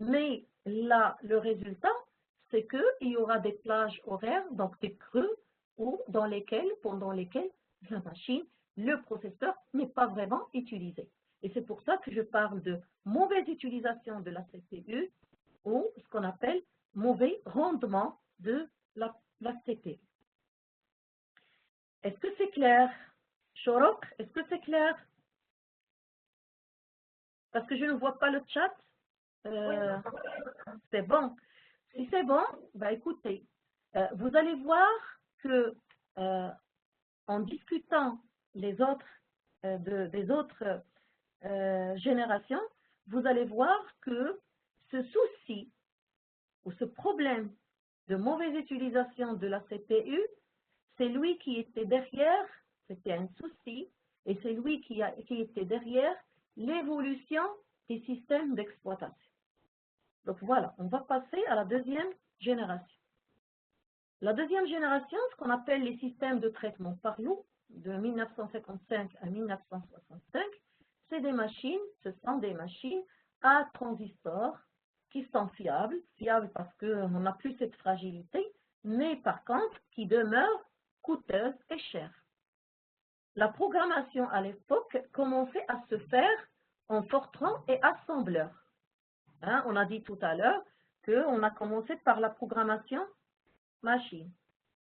mais là, le résultat, c'est qu'il y aura des plages horaires, donc des creux, pendant lesquels la machine, le processeur n'est pas vraiment utilisé. Et c'est pour ça que je parle de mauvaise utilisation de la CPU ou ce qu'on appelle mauvais rendement de la CPU. Est-ce que c'est clair? Shorok, est-ce que c'est clair? Parce que je ne vois pas le chat. C'est bon. Si c'est bon, bah écoutez, vous allez voir que en discutant des autres générations, vous allez voir que ce souci ou ce problème de mauvaise utilisation de la CPU, c'est lui qui était derrière, c'était un souci, et c'est lui qui était derrière l'évolution des systèmes d'exploitation. Donc voilà, on va passer à la deuxième génération. La deuxième génération, ce qu'on appelle les systèmes de traitement par lot, de 1955 à 1965, c'est des machines, ce sont des machines à transistors qui sont fiables parce qu'on n'a plus cette fragilité, mais par contre qui demeurent coûteuses et chères. La programmation à l'époque commençait à se faire en Fortran et assembleur. Hein, on a dit tout à l'heure qu'on a commencé par la programmation machine,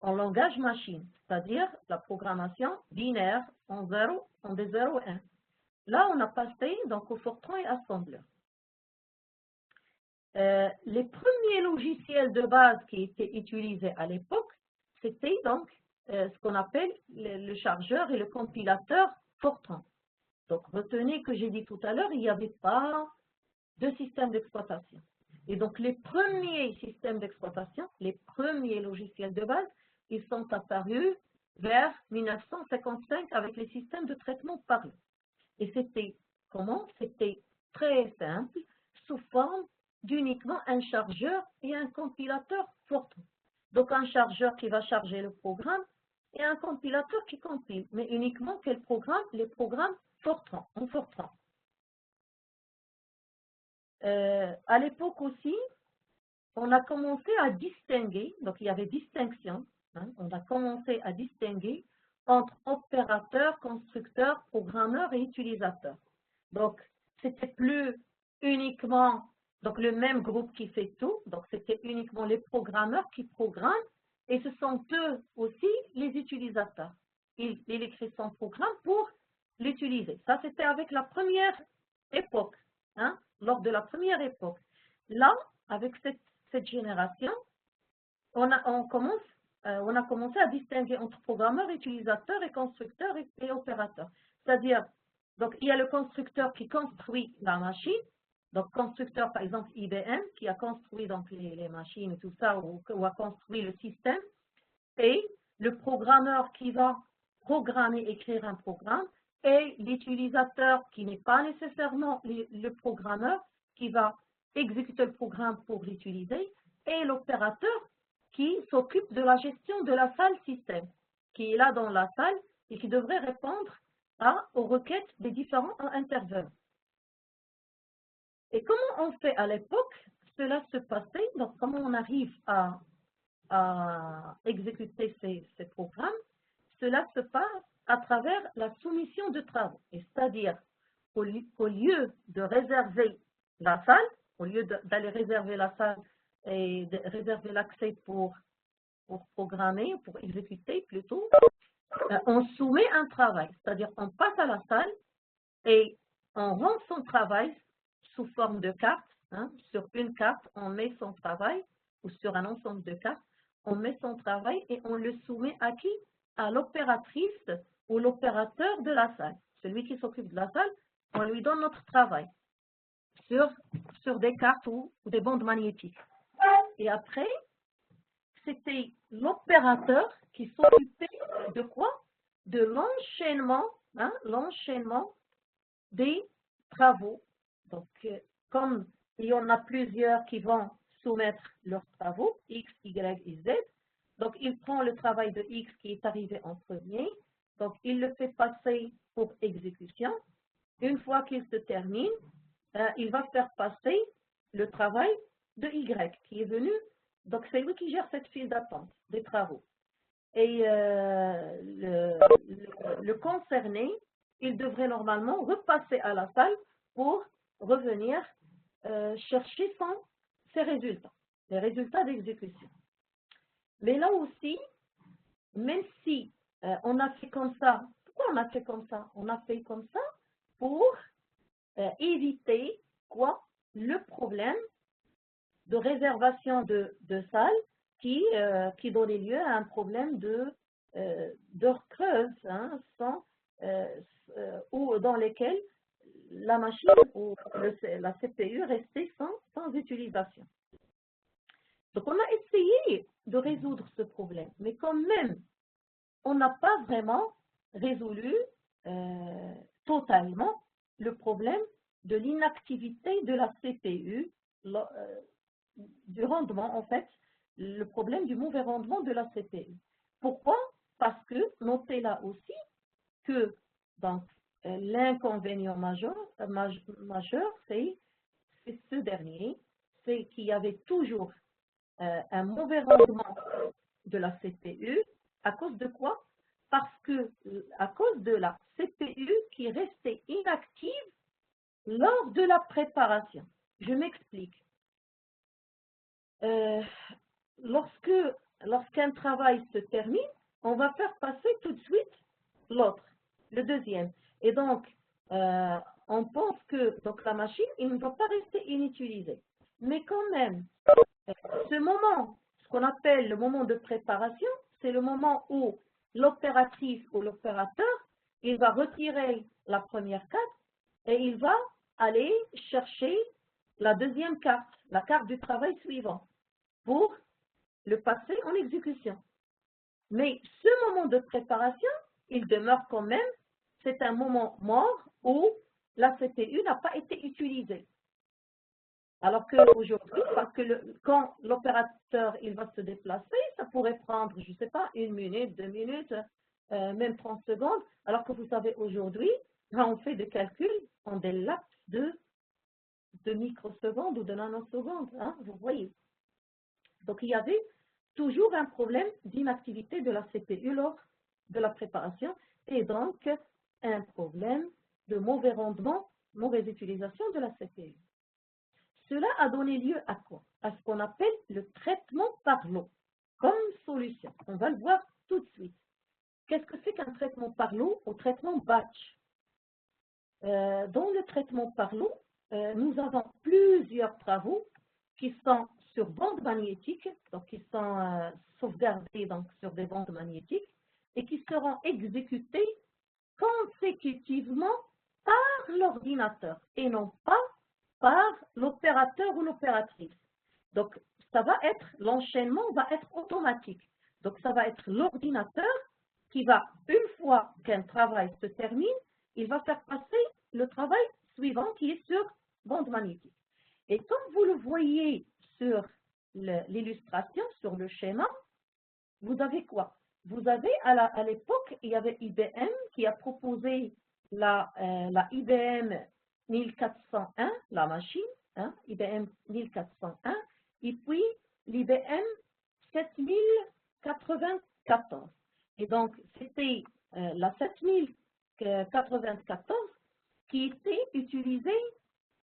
en langage machine, c'est-à-dire la programmation binaire en des 0 et 1. Là, on a passé donc au Fortran et assembleur. Les premiers logiciels de base qui étaient utilisés à l'époque, c'était donc ce qu'on appelle le chargeur et le compilateur Fortran. Donc, retenez que j'ai dit tout à l'heure, il n'y avait pas de système d'exploitation. Et donc, les premiers systèmes d'exploitation, les premiers logiciels de base, ils sont apparus vers 1955 avec les systèmes de traitement par lot. Et c'était comment? C'était très simple, sous forme d'uniquement un chargeur et un compilateur Fortran. Donc, un chargeur qui va charger le programme et un compilateur qui compile, mais uniquement quel programme? Les programmes Fortran, en Fortran. À l'époque aussi, on a commencé à distinguer, donc il y avait distinction, hein, on a commencé à distinguer entre opérateurs, constructeurs, programmeurs et utilisateurs. Donc, c'était plus uniquement donc, le même groupe qui fait tout, donc c'était uniquement les programmeurs qui programment, et ce sont eux aussi les utilisateurs. Il écrit son programme pour l'utiliser. Ça, c'était avec la première époque, hein, lors de la première époque. Là, avec cette génération, on a commencé à distinguer entre programmeurs, utilisateurs et constructeurs et opérateurs. C'est-à-dire, donc il y a le constructeur qui construit la machine, donc constructeur par exemple IBM qui a construit donc les machines et tout ça, ou a construit le système, et le programmeur qui va programmer, écrire un programme, et l'utilisateur qui n'est pas nécessairement le programmeur qui va exécuter le programme pour l'utiliser, et l'opérateur qui s'occupe de la gestion de la salle système, qui est là dans la salle et qui devrait répondre aux requêtes des différents intervenants. Et comment on fait à l'époque? Cela se passait, donc comment on arrive à exécuter ces programmes? Cela se passe à travers la soumission de travaux. C'est-à-dire qu'au lieu de réserver la salle, au lieu d'aller réserver la salle et de réserver l'accès pour programmer, pour exécuter plutôt, on soumet un travail. C'est-à-dire on passe à la salle et on rend son travail sous forme de carte. Hein. Sur une carte, on met son travail, ou sur un ensemble de cartes, on met son travail et on le soumet à qui? À l'opératrice ou l'opérateur de la salle. Celui qui s'occupe de la salle, on lui donne notre travail sur des cartes ou des bandes magnétiques. Et après, c'était l'opérateur qui s'occupait de quoi? De l'enchaînement, hein, l'enchaînement des travaux. Donc, comme il y en a plusieurs qui vont soumettre leurs travaux, X, Y et Z, donc il prend le travail de X qui est arrivé en premier, donc il le fait passer pour exécution. Une fois qu'il se termine, il va faire passer le travail de Y qui est venu. Donc, c'est lui qui gère cette file d'attente des travaux. Et le concerné, il devrait normalement repasser à la salle pour revenir chercher ses résultats, les résultats d'exécution. Mais là aussi, même si on a fait comme ça, pourquoi on a fait comme ça? On a fait comme ça pour éviter quoi? Le problème de réservation de salles qui donnait lieu à un problème d'heures creuses, hein, ou dans lesquelles la machine ou la CPU restait sans utilisation. Donc, on a essayé de résoudre ce problème, mais quand même, on n'a pas vraiment résolu totalement le problème de l'inactivité de la CPU, du rendement, en fait, le problème du mauvais rendement de la CPU. Pourquoi? Parce que, notez là aussi que l'inconvénient majeur c'est ce dernier, c'est qu'il y avait toujours un mauvais rendement de la CPU. À cause de quoi? Parce que, à cause de la CPU qui restait inactive lors de la préparation. Je m'explique. Lorsqu'un travail se termine, on va faire passer tout de suite l'autre, le deuxième. Et donc, on pense que la machine, il ne va pas rester inutilisée. Mais quand même, ce moment, ce qu'on appelle le moment de préparation, c'est le moment où l'opératrice ou l'opérateur, il va retirer la première carte et il va aller chercher la deuxième carte, la carte du travail suivant, pour le passer en exécution. Mais ce moment de préparation, il demeure quand même, c'est un moment mort où la CPU n'a pas été utilisée. Alors qu'aujourd'hui, parce que quand l'opérateur il va se déplacer, ça pourrait prendre, je ne sais pas, 1 minute, 2 minutes, même 30 secondes, alors que vous savez, aujourd'hui, on fait des calculs en des laps de microsecondes ou de nanosecondes, hein, vous voyez. Donc, il y avait toujours un problème d'inactivité de la CPU lors de la préparation et donc un problème de mauvais rendement, mauvaise utilisation de la CPU. Cela a donné lieu à quoi? À ce qu'on appelle le traitement par l'eau comme solution. On va le voir tout de suite. Qu'est-ce que c'est qu'un traitement par l'eau ou traitement batch? Dans le traitement par l'eau, nous avons plusieurs travaux qui sont sur bandes magnétiques, donc qui sont sauvegardés sur des bandes magnétiques et qui seront exécutés consécutivement par l'ordinateur et non pas par l'opérateur ou l'opératrice. Donc, l'enchaînement va être automatique. Donc, ça va être l'ordinateur qui va, une fois qu'un travail se termine, il va faire passer le travail suivant qui est sur bande magnétique. Et comme vous le voyez sur l'illustration, sur le schéma, vous avez quoi? Vous avez, à l'époque, il y avait IBM qui a proposé la IBM 1401, la machine, hein, IBM 1401, et puis l'IBM 7094. Et donc, c'était la 7094 qui était utilisée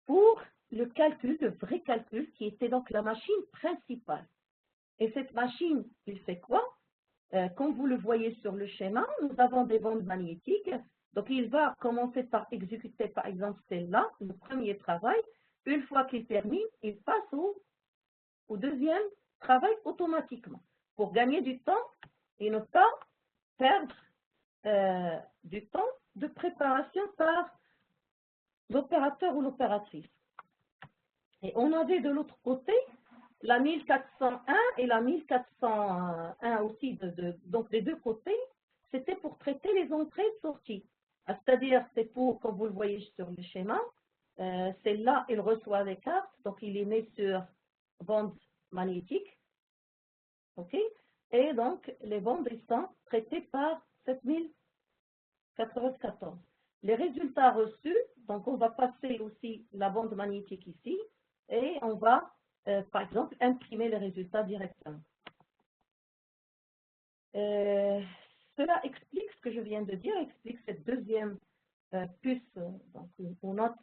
pour le calcul, le vrai calcul, qui était donc la machine principale. Et cette machine, il fait quoi? Comme vous le voyez sur le schéma, nous avons des bandes magnétiques. Donc, il va commencer par exécuter, par exemple, celle-là, le premier travail. Une fois qu'il termine, il passe au deuxième travail automatiquement pour gagner du temps et ne pas perdre du temps de préparation par l'opérateur ou l'opératrice. Et on avait de l'autre côté la 1401 et la 1401 aussi, donc des deux côtés, c'était pour traiter les entrées-sorties. C'est-à-dire, c'est pour, comme vous le voyez sur le schéma, celle-là, il reçoit les cartes, donc il les met sur bande magnétique, ok? Et donc, les bandes sont traitées par 7094. Les résultats reçus, donc on va passer aussi la bande magnétique ici, et on va, par exemple, imprimer les résultats directement. Cela explique ce que je viens de dire, explique cette deuxième puce, donc aux notes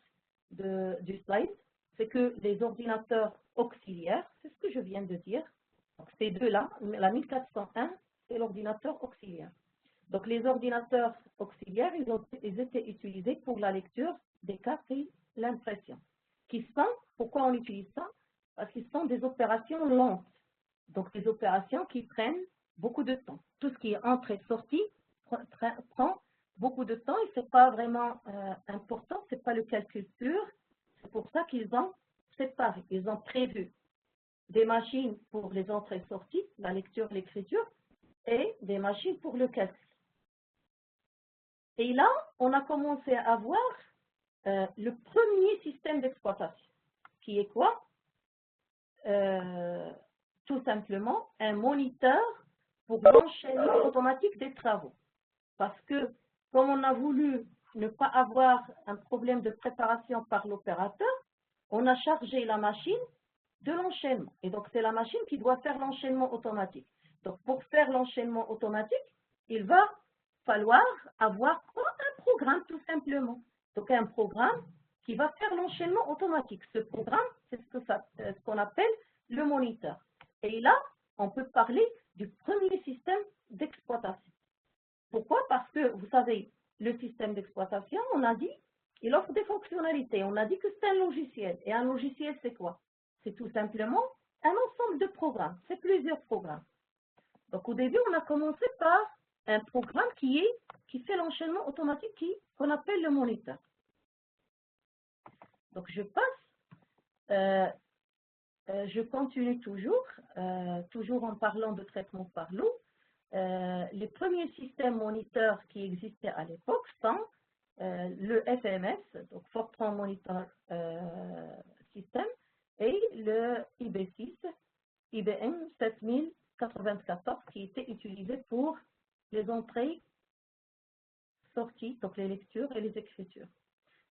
du slide, c'est que les ordinateurs auxiliaires, c'est ce que je viens de dire, donc ces deux-là, la 1401, c'est l'ordinateur auxiliaire. Donc les ordinateurs auxiliaires, ils étaient utilisés pour la lecture des cartes et l'impression. Pourquoi on utilise ça? Parce qu'ils sont des opérations lentes, donc des opérations qui prennent beaucoup de temps. Tout ce qui est entrée sortie prend beaucoup de temps et ce n'est pas vraiment important, ce n'est pas le calcul pur. C'est pour ça qu'ils ont séparé, ils ont prévu des machines pour les entrées-sorties, la lecture, l'écriture, et des machines pour le calcul. Et là, on a commencé à avoir le premier système d'exploitation, qui est quoi? Tout simplement un moniteur pour l'enchaînement automatique des travaux. Parce que, comme on a voulu ne pas avoir un problème de préparation par l'opérateur, on a chargé la machine de l'enchaînement. Et donc, c'est la machine qui doit faire l'enchaînement automatique. Donc, pour faire l'enchaînement automatique, il va falloir avoir un programme, tout simplement. Donc, un programme qui va faire l'enchaînement automatique. Ce programme, c'est ce qu'on appelle le moniteur. Et là, on peut parler du premier système d'exploitation. Pourquoi? Parce que, vous savez, le système d'exploitation, on a dit, il offre des fonctionnalités. On a dit que c'est un logiciel. Et un logiciel, c'est quoi? C'est tout simplement un ensemble de programmes. C'est plusieurs programmes. Donc, au début, on a commencé par un programme qui fait l'enchaînement automatique qu'on appelle le moniteur. Donc, je passe. Je continue toujours en parlant de traitement par l'eau. Les premiers systèmes moniteurs qui existaient à l'époque sont le FMS, donc Fortran Monitor System, et le IB6, IBM 7094, qui était utilisé pour les entrées, sorties, donc les lectures et les écritures.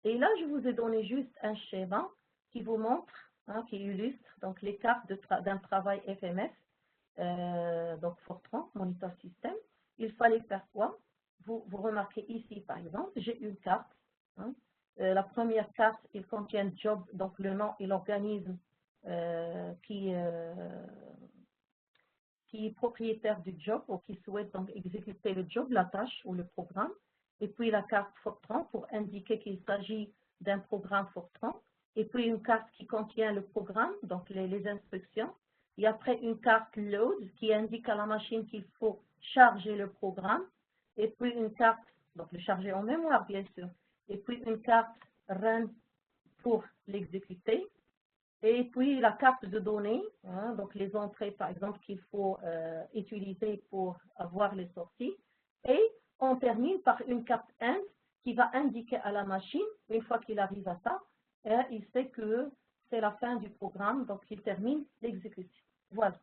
Et là, je vous ai donné juste un schéma qui vous montre, qui illustre donc les cartes d'un travail FMS, donc Fortran, Monitor System. Il fallait faire quoi? Vous remarquez ici, par exemple, j'ai une carte. La première carte, il contient job, donc le nom et l'organisme qui est propriétaire du job ou qui souhaite donc exécuter le job, la tâche ou le programme. Et puis la carte Fortran pour indiquer qu'il s'agit d'un programme Fortran. Et puis une carte qui contient le programme, donc les instructions. Et après une carte load qui indique à la machine qu'il faut charger le programme. Et puis une carte, donc le charger en mémoire bien sûr. Et puis une carte run pour l'exécuter. Et puis la carte de données, donc les entrées par exemple qu'il faut utiliser pour avoir les sorties. Et on termine par une carte end qui va indiquer à la machine, une fois qu'il arrive à ça, il sait que c'est la fin du programme, donc il termine l'exécution. Voilà.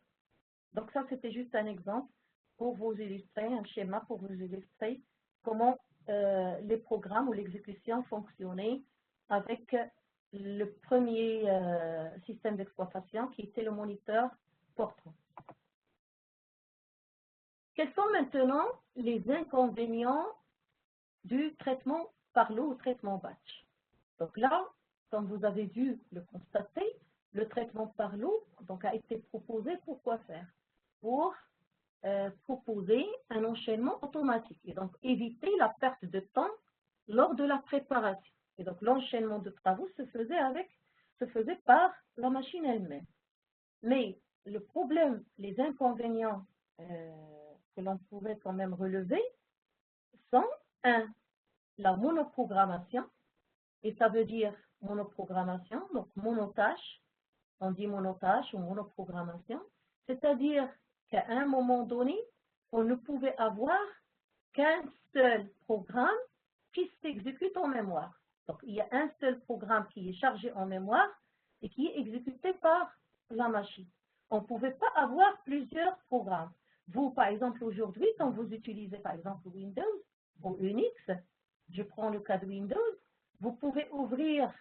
Donc ça, c'était juste un exemple pour vous illustrer, un schéma pour vous illustrer comment les programmes ou l'exécution fonctionnaient avec le premier système d'exploitation qui était le moniteur Fortran. Quels sont maintenant les inconvénients du traitement par l'eau ou traitement batch? Donc là, comme vous avez dû le constater, le traitement par l'eau a été proposé pour quoi faire? Pour proposer un enchaînement automatique et donc éviter la perte de temps lors de la préparation. Et donc, l'enchaînement de travaux se faisait par la machine elle-même. Mais le problème, les inconvénients que l'on pouvait quand même relever sont, la monoprogrammation, et ça veut dire monoprogrammation, donc monotâche, on dit monotâche ou monoprogrammation, c'est-à-dire qu'à un moment donné, on ne pouvait avoir qu'un seul programme qui s'exécute en mémoire. Donc, il y a un seul programme qui est chargé en mémoire et qui est exécuté par la machine. On ne pouvait pas avoir plusieurs programmes. Vous, par exemple, aujourd'hui, quand vous utilisez, par exemple, Windows ou Unix, je prends le cas de Windows, vous pouvez ouvrir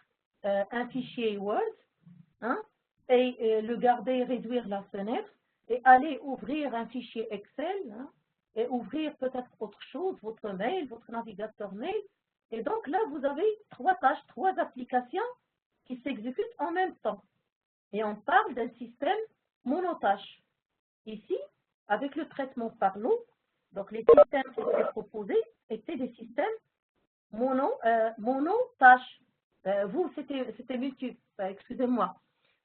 un fichier Word, hein, et le garder, réduire la fenêtre, et aller ouvrir un fichier Excel, hein, et ouvrir peut-être autre chose, votre mail, votre navigateur mail. Et donc là, vous avez 3 tâches, 3 applications qui s'exécutent en même temps. Et on parle d'un système monotâche. Ici, avec le traitement par l'eau, donc les systèmes qui étaient proposés étaient des systèmes monotâches. Vous, c'était multi, excusez-moi.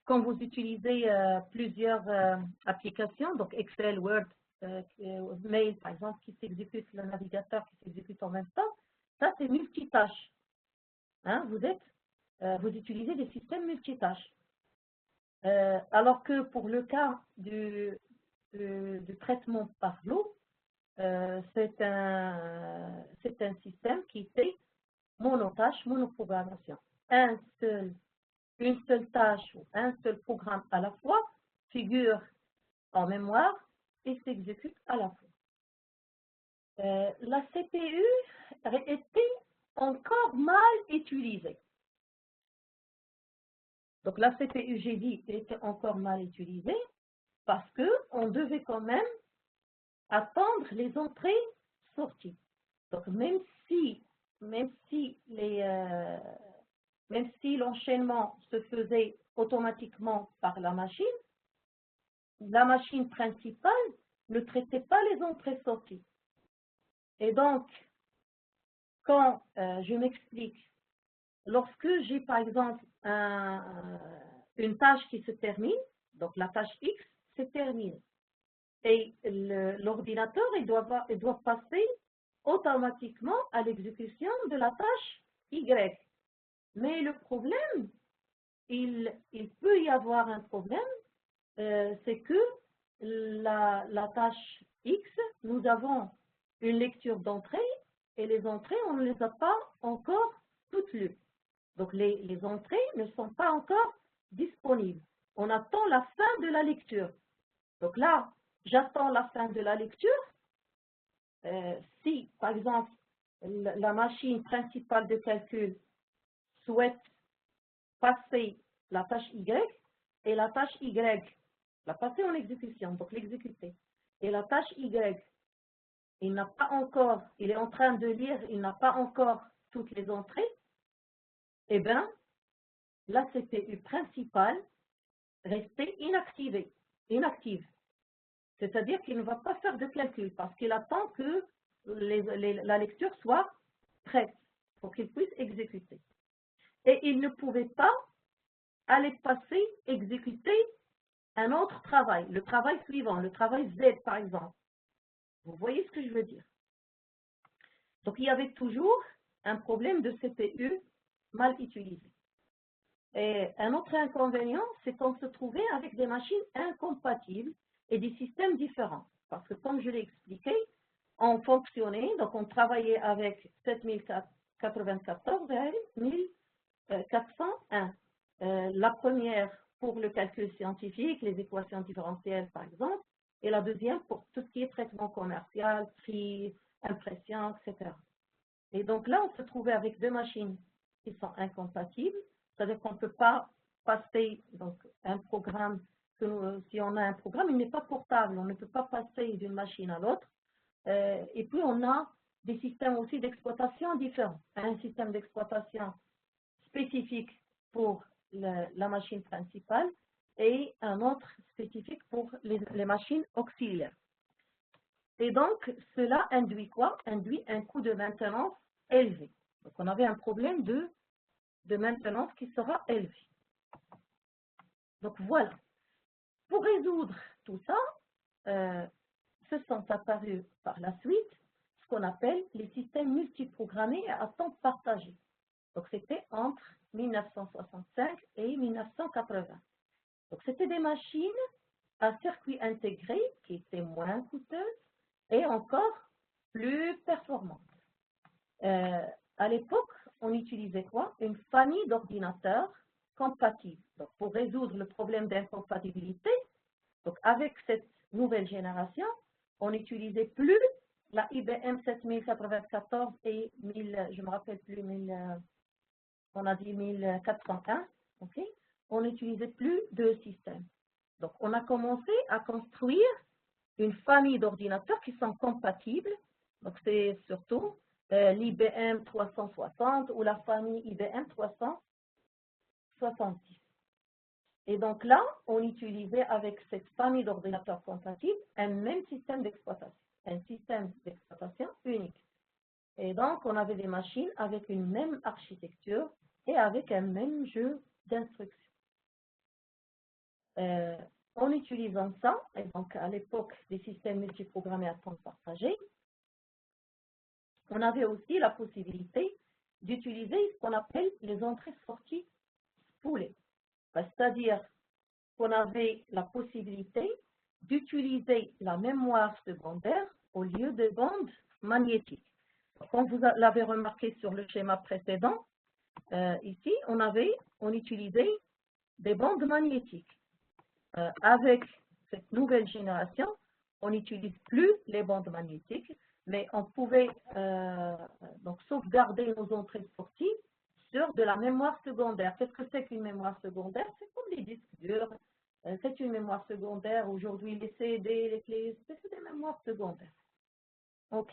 Quand vous utilisez plusieurs applications, donc Excel, Word, Mail, par exemple, qui s'exécute, le navigateur qui s'exécute en même temps, ça c'est multitâche. Hein, vous utilisez des systèmes multitâches. Alors que pour le cas du traitement par l'eau, c'est un système qui fait monotâche, monoprogrammation. Une seule tâche ou un seul programme à la fois figure en mémoire et s'exécute à la fois. La CPU était encore mal utilisée. Donc la CPU, j'ai dit, était encore mal utilisée parce qu'on devait quand même attendre les entrées-sorties. Donc même si l'enchaînement se faisait automatiquement par la machine principale ne traitait pas les entrées-sorties. Et donc, quand je m'explique, lorsque j'ai par exemple une tâche qui se termine, donc la tâche X se termine, et l'ordinateur il doit passer automatiquement à l'exécution de la tâche Y. Mais le problème, il peut y avoir un problème, c'est que la tâche X, nous avons une lecture d'entrée et les entrées, on ne les a pas encore toutes lues. Donc les entrées ne sont pas encore disponibles. On attend la fin de la lecture. Donc là, j'attends la fin de la lecture. Si, par exemple, la machine principale de calcul souhaite passer la tâche Y, et la tâche Y, la passer en exécution, donc l'exécuter. Et la tâche Y, il est en train de lire, il n'a pas encore toutes les entrées, eh bien, la CPU principale restait inactive. C'est-à-dire qu'il ne va pas faire de calcul parce qu'il attend que la lecture soit prête pour qu'il puisse exécuter. Et il ne pouvait pas aller exécuter un autre travail, le travail suivant, le travail Z par exemple. Vous voyez ce que je veux dire? Donc il y avait toujours un problème de CPU mal utilisé. Et un autre inconvénient, c'est qu'on se trouvait avec des machines incompatibles et des systèmes différents. Parce que comme je l'ai expliqué, on fonctionnait, donc on travaillait avec 7094 et 1401. La première pour le calcul scientifique, les équations différentielles par exemple, et la deuxième pour tout ce qui est traitement commercial, prix, impression, etc. Et donc là, on se trouvait avec deux machines qui sont incompatibles, c'est-à-dire qu'on ne peut pas passer donc, un programme, si on a un programme, il n'est pas portable, on ne peut pas passer d'une machine à l'autre. Et puis on a des systèmes aussi d'exploitation différents. Un système d'exploitation spécifique pour la machine principale et un autre spécifique pour les machines auxiliaires. Et donc, cela induit quoi? Induit un coût de maintenance élevé. Donc, on avait un problème de maintenance qui sera élevé. Donc, voilà. Pour résoudre tout ça, se sont apparus par la suite ce qu'on appelle les systèmes multiprogrammés à temps partagé. Donc, c'était entre 1965 et 1980. Donc, c'était des machines à circuit intégré qui étaient moins coûteuses et encore plus performantes. À l'époque, on utilisait quoi? Une famille d'ordinateurs compatibles. Donc, pour résoudre le problème d'incompatibilité, donc avec cette nouvelle génération, on n'utilisait plus la IBM 7094 et 1000, je me rappelle plus, 1000, on a dit 1401, ok? On n'utilisait plus deux systèmes. Donc, on a commencé à construire une famille d'ordinateurs qui sont compatibles. Donc, c'est surtout l'IBM 360 ou la famille IBM 370. Et donc là, on utilisait avec cette famille d'ordinateurs compatibles un même système d'exploitation, un système d'exploitation unique. Et donc, on avait des machines avec une même architecture et avec un même jeu d'instructions. En utilisant ça, et donc à l'époque des systèmes multiprogrammés à temps partagé, on avait aussi la possibilité d'utiliser ce qu'on appelle les entrées-sorties spoolées. C'est-à-dire qu'on avait la possibilité d'utiliser la mémoire secondaire au lieu de bandes magnétiques. Comme vous l'avez remarqué sur le schéma précédent, ici, on utilisait des bandes magnétiques. Avec cette nouvelle génération, on n'utilise plus les bandes magnétiques, mais on pouvait donc sauvegarder nos entrées-sorties sur de la mémoire secondaire. Qu'est-ce que c'est qu'une mémoire secondaire? C'est comme les disques durs. C'est une mémoire secondaire. Aujourd'hui, les CD, les clés, c'est des mémoires secondaires. Ok.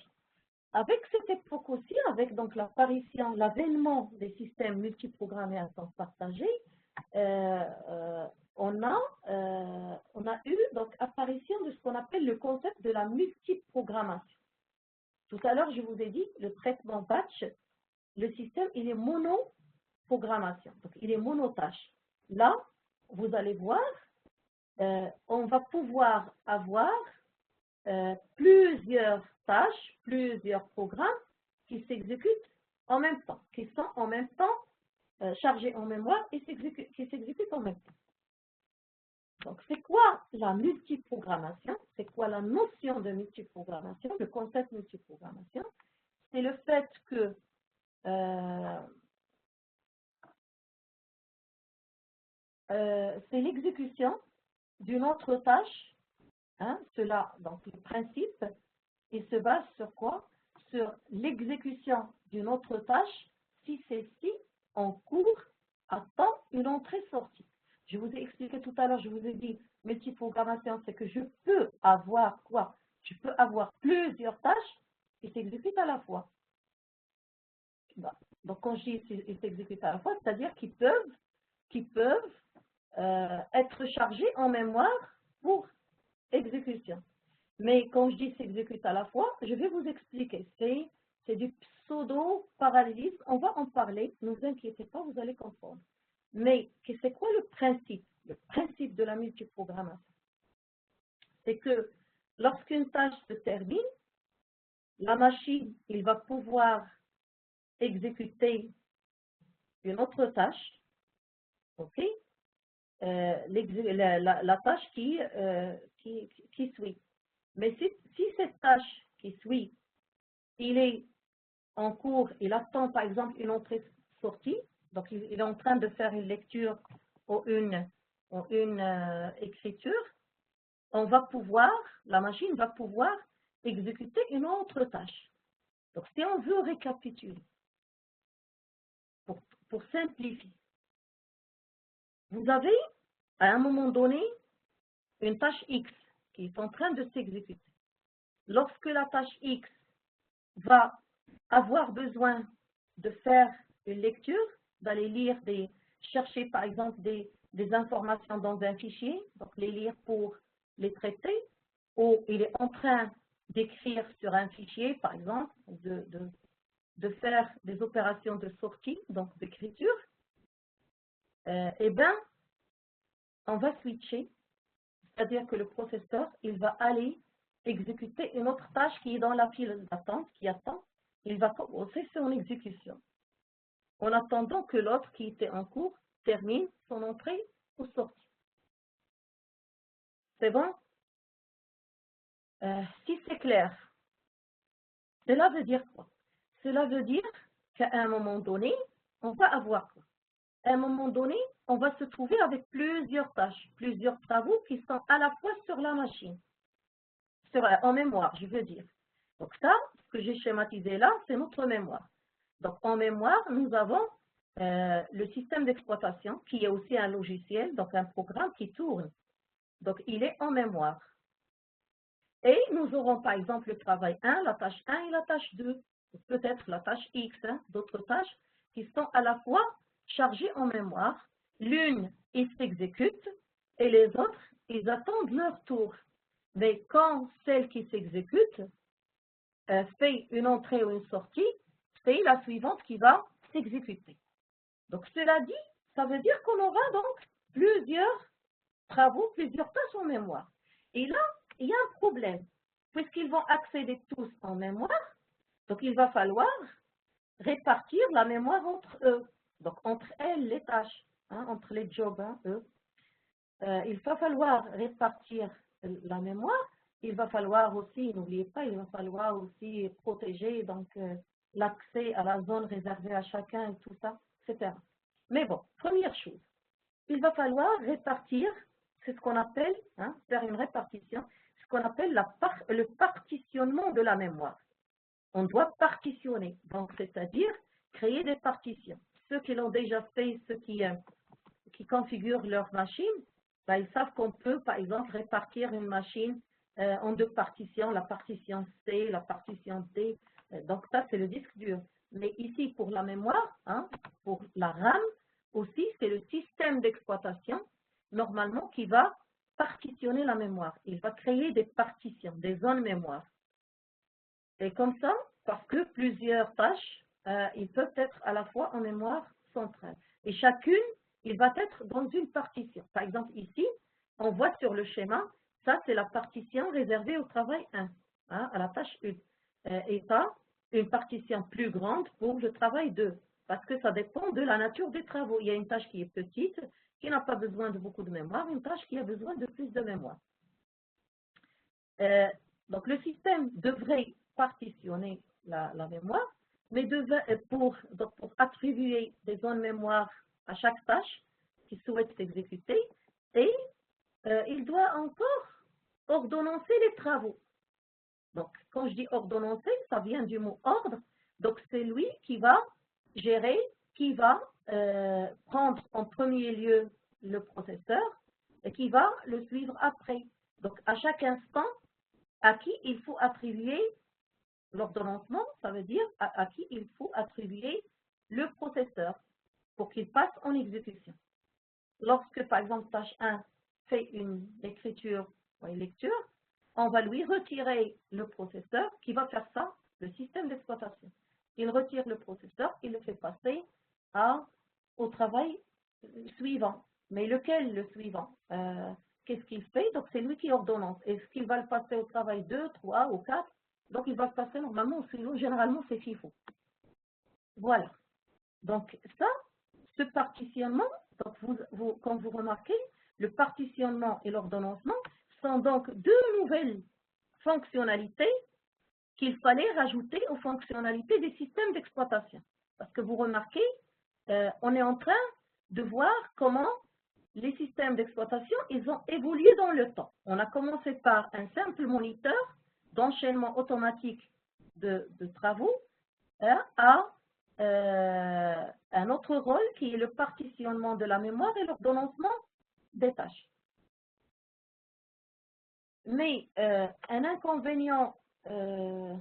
Avec cette époque aussi, avec donc l'apparition, l'avènement des systèmes multiprogrammés à temps partagé, on a eu donc apparition de ce qu'on appelle le concept de la multiprogrammation. Tout à l'heure, je vous ai dit, le traitement batch, le système, il est monoprogrammation, donc il est monotâche. Là, vous allez voir, on va pouvoir avoir plusieurs tâches, plusieurs programmes qui s'exécutent en même temps, qui sont en même temps chargés en mémoire et qui s'exécutent en même temps. Donc, c'est quoi la multiprogrammation? C'est quoi la notion de multiprogrammation, le concept multiprogrammation? C'est le fait que c'est l'exécution d'une autre tâche. Cela, donc le principe, il se base sur quoi? Sur l'exécution d'une autre tâche si celle-ci en cours attend une entrée-sortie. Je vous ai expliqué tout à l'heure, je vous ai dit, multiprogrammation, c'est que je peux avoir quoi? Je peux avoir plusieurs tâches qui s'exécutent à la fois. Donc, quand je dis qu'ils s'exécutent à la fois, c'est-à-dire qu'ils peuvent être chargés en mémoire pour exécution. Mais quand je dis s'exécute à la fois, je vais vous expliquer. C'est du pseudo-parallélisme. On va en parler. Ne vous inquiétez pas, vous allez comprendre. Mais c'est quoi le principe? Le principe de la multiprogrammation, c'est que lorsqu'une tâche se termine, la machine, il va pouvoir exécuter une autre tâche, ok? La tâche qui suit. Mais si cette tâche qui suit, il est en cours, il attend par exemple une entrée-sortie, donc il est en train de faire une lecture ou une écriture, la machine va pouvoir exécuter une autre tâche. Donc si on veut récapituler, pour simplifier, vous avez à un moment donné une tâche X qui est en train de s'exécuter. Lorsque la tâche X va avoir besoin de faire une lecture, d'aller chercher par exemple des informations dans un fichier, donc les lire pour les traiter, ou il est en train d'écrire sur un fichier, par exemple, de faire des opérations de sortie, donc d'écriture, eh bien, on va switcher, c'est-à-dire que le processeur, il va aller exécuter une autre tâche qui est dans la file d'attente, qui attend, il va commencer son exécution, en attendant que l'autre qui était en cours termine son entrée ou sortie. C'est bon? Si c'est clair, cela veut dire quoi? Cela veut dire qu'à un moment donné, on va avoir quoi? À un moment donné, on va se trouver avec plusieurs tâches, plusieurs travaux qui sont à la fois sur la machine, en mémoire, je veux dire. Donc ça, ce que j'ai schématisé là, c'est notre mémoire. Donc en mémoire, nous avons le système d'exploitation qui est aussi un logiciel, donc un programme qui tourne. Donc il est en mémoire. Et nous aurons par exemple le travail 1, la tâche 1 et la tâche 2. Peut-être la tâche X, hein, d'autres tâches qui sont à la fois chargées en mémoire. L'une, ils s'exécutent et les autres, ils attendent leur tour. Mais quand celle qui s'exécute fait une entrée ou une sortie, c'est la suivante qui va s'exécuter. Donc cela dit, ça veut dire qu'on aura donc plusieurs travaux, plusieurs tâches en mémoire. Et là, il y a un problème, puisqu'ils vont accéder tous en mémoire, donc il va falloir répartir la mémoire entre eux, donc entre elles, les tâches, hein, entre les jobs, hein, eux. Il va falloir répartir la mémoire, il va falloir aussi, n'oubliez pas, il va falloir aussi protéger donc l'accès à la zone réservée à chacun et tout ça, etc. Mais bon, première chose, il va falloir répartir, c'est ce qu'on appelle, hein, faire une répartition, ce qu'on appelle le partitionnement de la mémoire. On doit partitionner, donc c'est-à-dire créer des partitions. Ceux qui l'ont déjà fait, ceux qui configurent leur machine, ben, ils savent qu'on peut, par exemple, répartir une machine en deux partitions, la partition C, la partition D. Donc ça, c'est le disque dur. Mais ici, pour la mémoire, hein, pour la RAM, aussi, c'est le système d'exploitation, normalement, qui va partitionner la mémoire. Il va créer des partitions, des zones mémoire. Et comme ça, parce que plusieurs tâches, ils peuvent être à la fois en mémoire centrale. Et chacune, il va être dans une partition. Par exemple, ici, on voit sur le schéma, ça, c'est la partition réservée au travail 1, hein, à la tâche 1. Et ça, une partition plus grande pour le travail 2, parce que ça dépend de la nature des travaux. Il y a une tâche qui est petite, qui n'a pas besoin de beaucoup de mémoire, une tâche qui a besoin de plus de mémoire. Donc, le système devrait partitionner la mémoire, mais pour attribuer des zones mémoire à chaque tâche qui souhaite s'exécuter, et il doit encore ordonnancer les travaux. Donc, quand je dis ordonnancer, ça vient du mot ordre. Donc, c'est lui qui va gérer, qui va prendre en premier lieu le processeur et qui va le suivre après. Donc, à chaque instant, à qui il faut attribuer l'ordonnancement, ça veut dire à qui il faut attribuer le processeur pour qu'il passe en exécution. Lorsque, par exemple, tâche 1 fait une écriture ou une lecture, on va lui retirer le processeur qui va faire ça, le système d'exploitation. Il retire le processeur, il le fait passer au travail suivant. Mais lequel, le suivant? Qu'est-ce qu'il fait? Donc, c'est lui qui ordonnance. Est-ce qu'il va le passer au travail 2, 3 ou 4? Donc, il va se passer normalement au suivant. Généralement, c'est FIFO. Voilà. Donc, ça, ce partitionnement, donc quand vous remarquez, le partitionnement et l'ordonnancement sont donc deux nouvelles fonctionnalités qu'il fallait rajouter aux fonctionnalités des systèmes d'exploitation. Parce que vous remarquez, on est en train de voir comment les systèmes d'exploitation, ils ont évolué dans le temps. On a commencé par un simple moniteur d'enchaînement automatique de travaux à un autre rôle qui est le partitionnement de la mémoire et l'ordonnancement des tâches. Mais un inconvénient de